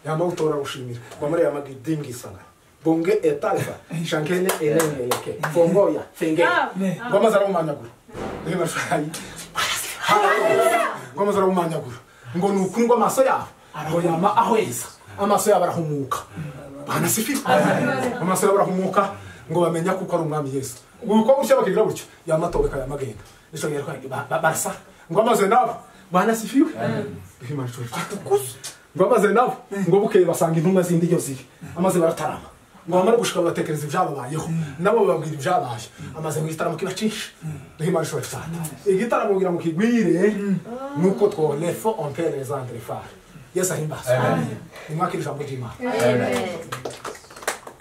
Ya mawutora gushimira. Ngo bamare yamagidingi isanga. bonge etaifa shankene elengeleke fongoya fenge ngoma zaramumanyagura reba shayi ngoma zaramumanyagura ngo nukuri ngo amaso yabo ngo yama ahweza amaso yabo arahumuka bana sifi amaso yabo arahumuka ngo bamenya kuko ari umwami Yesu uko bushya bakigira gutyo yamatobeka yamagenda nico ngero barasa ngo amaze nabo bana sifi hima tukuze ngo amaze nabo ngo bukeye basanga intumwa zindi yo ziri amaze baratarama ngo bamara gushika batekereza ibyababayeho nabo babwira ibyabaye amaze ngo igitaramo kibacisha hima shora cyane igitaramo kugira ngo kigwire nuko twone fo on peut les entrefar Yesu ahimbaza imwakira ijambo ry'Imana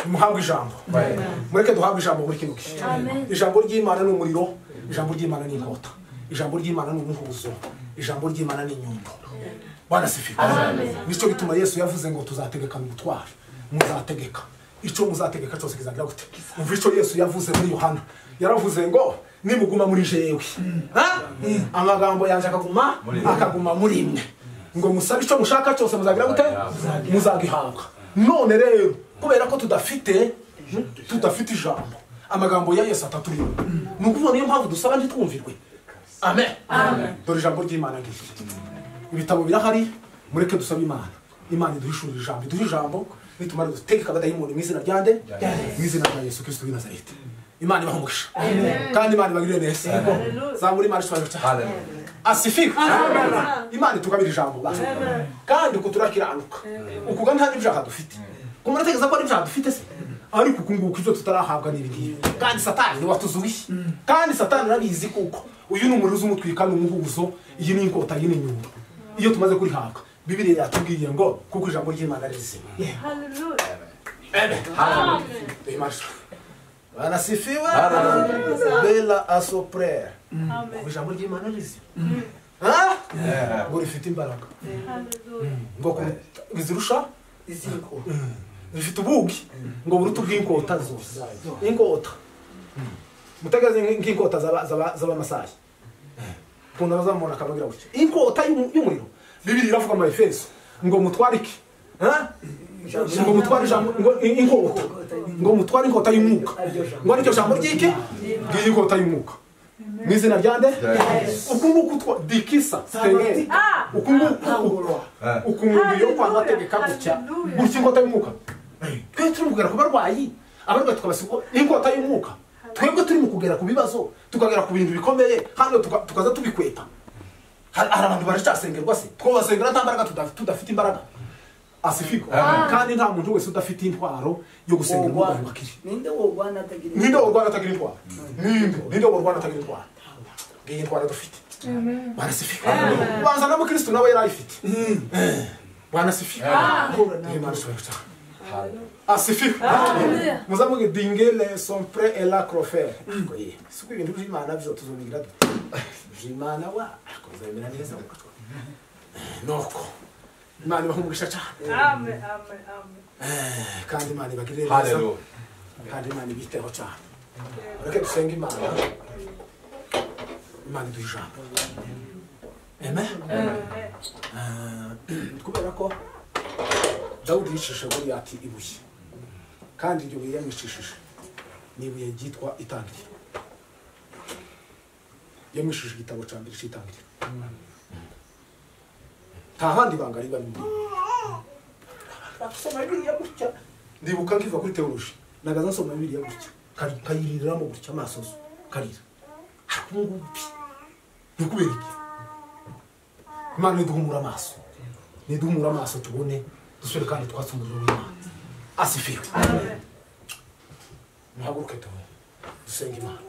muhabwe ijambo mureke duhabwe ijambo muri kino gihe ijambo ry'Imana ni umuriro ijambo ry'Imana ni inkota ijambo ry'Imana ni umuhuzo ijambo ry'Imana ni inyundo bana sifiwe nico gituma Yesu yavuze ngo tuzategeka mu butware muzategeka ico muzategeka cyose kizagira gute umva ico Yesu yavuze muri Yohana yaravuze ngo nimuguma muri jewe amagambo yanje akaguma muri mwe ngo musabe ico mushaka cyose muzagira gute muzagihabwa none rero kubera ko tudafite ijambo amagambo ya Yesu ataturiho nukuvuga niyo mpamvu dusaba ntitwumvirwe amen dore ijambo ry'Imana ngiye ibitabo birahari mureke dusabe Imana iduhishurira ijambo iduhe ijambo nitumara dutegeka abadayimoni mu izina ryande mu izina rya Yesu Kristo w'i Nazareti Imana ibahumugisha kandi Imana ibagirire neza zamuri Imana ishobora cyane asifiwe Imana itugabira ijambo kandi uko turakiranuka ukuga nta n'ibyaha dufite kumurategeza ko ari ibyaha dufite se ariko ukunguka ibyo tutarahabwa n'ibindi kandi satani watuzuye kandi satani arabizi kuko uyu ni umuriro uzumutwika n'umuhuzo iyi ni inkota iyi ni inyundo iyo tumaze kurihabwa Bibiliya yatubwiye ngo kuko ijambo ry'Imana ari rizima amen bana sifiwe bela asopre ijambo ry'Imana ari rizima ngo rifite imbaraga ngo bizirusha iziko rifite ubugi ngo burutu bw'inkota zose inkota mutagaze nk'inkota z'abamasayi kuna bazamona akabagira gutyo inkota y'umuriro Bibiliya iravuga mu Efeso ngo mutwarike ngo mutware ijambo ngo inkota ngo mutware inkota y'umwuka ngo aricyo jambo ry'iki bw'inkota y'umwuka mu izina ryande ukunguku twa dikisa stengeri ukunguku yo kwa mategeka gutya gutya inkota y'umwuka twe turumugera ku barwayi abarwayi tukabasigo inkota y'umwuka twebwe turi mu kugera ku bibazo tukagera ku bintu bikomeye hano tukaza tubikweta hari abantu baracasengerwa se twabasengera nta mbaraga tudafite imbaraga asifiko kandi nta muntu wese udafite intwaro yo gusengera Imana bakiri ninde worwana atagira intwaro ninde worwana atagira intwaro ngiye intwaro dufite bana sifiko banza na Kristo nawe yarayifite bana sifiko Imana ishobora asifiko muzamuge dingele son prêt et la crofer siko ibintu by'Imana byo tuzobigira Imana wa akozemera neza nuko Imana ibahumugisha cyane amen kandi Imana ibagirire neza kandi Imana ibiteho cyane reke dusenga Imana iduhe ijambo amen kubera ko Dawudi yicishije Goliyati ibuye kandi iryo buye yamwicishije ni ibuye ryitwa Itangiriro yamwishije igitabo cya mbere cy'Itangiriro nta handi banga riba muri basoma Bibiliya gutya ndibuka nkiva kuri teoloji nagaza nsoma Bibiliya gutya kayiriramo gutya amasozo karira ngubi nikubera iki Imana niduhumura amaso tubone dusore kandi twasumurira Imana asifiwe muhaguruke dusenge Imana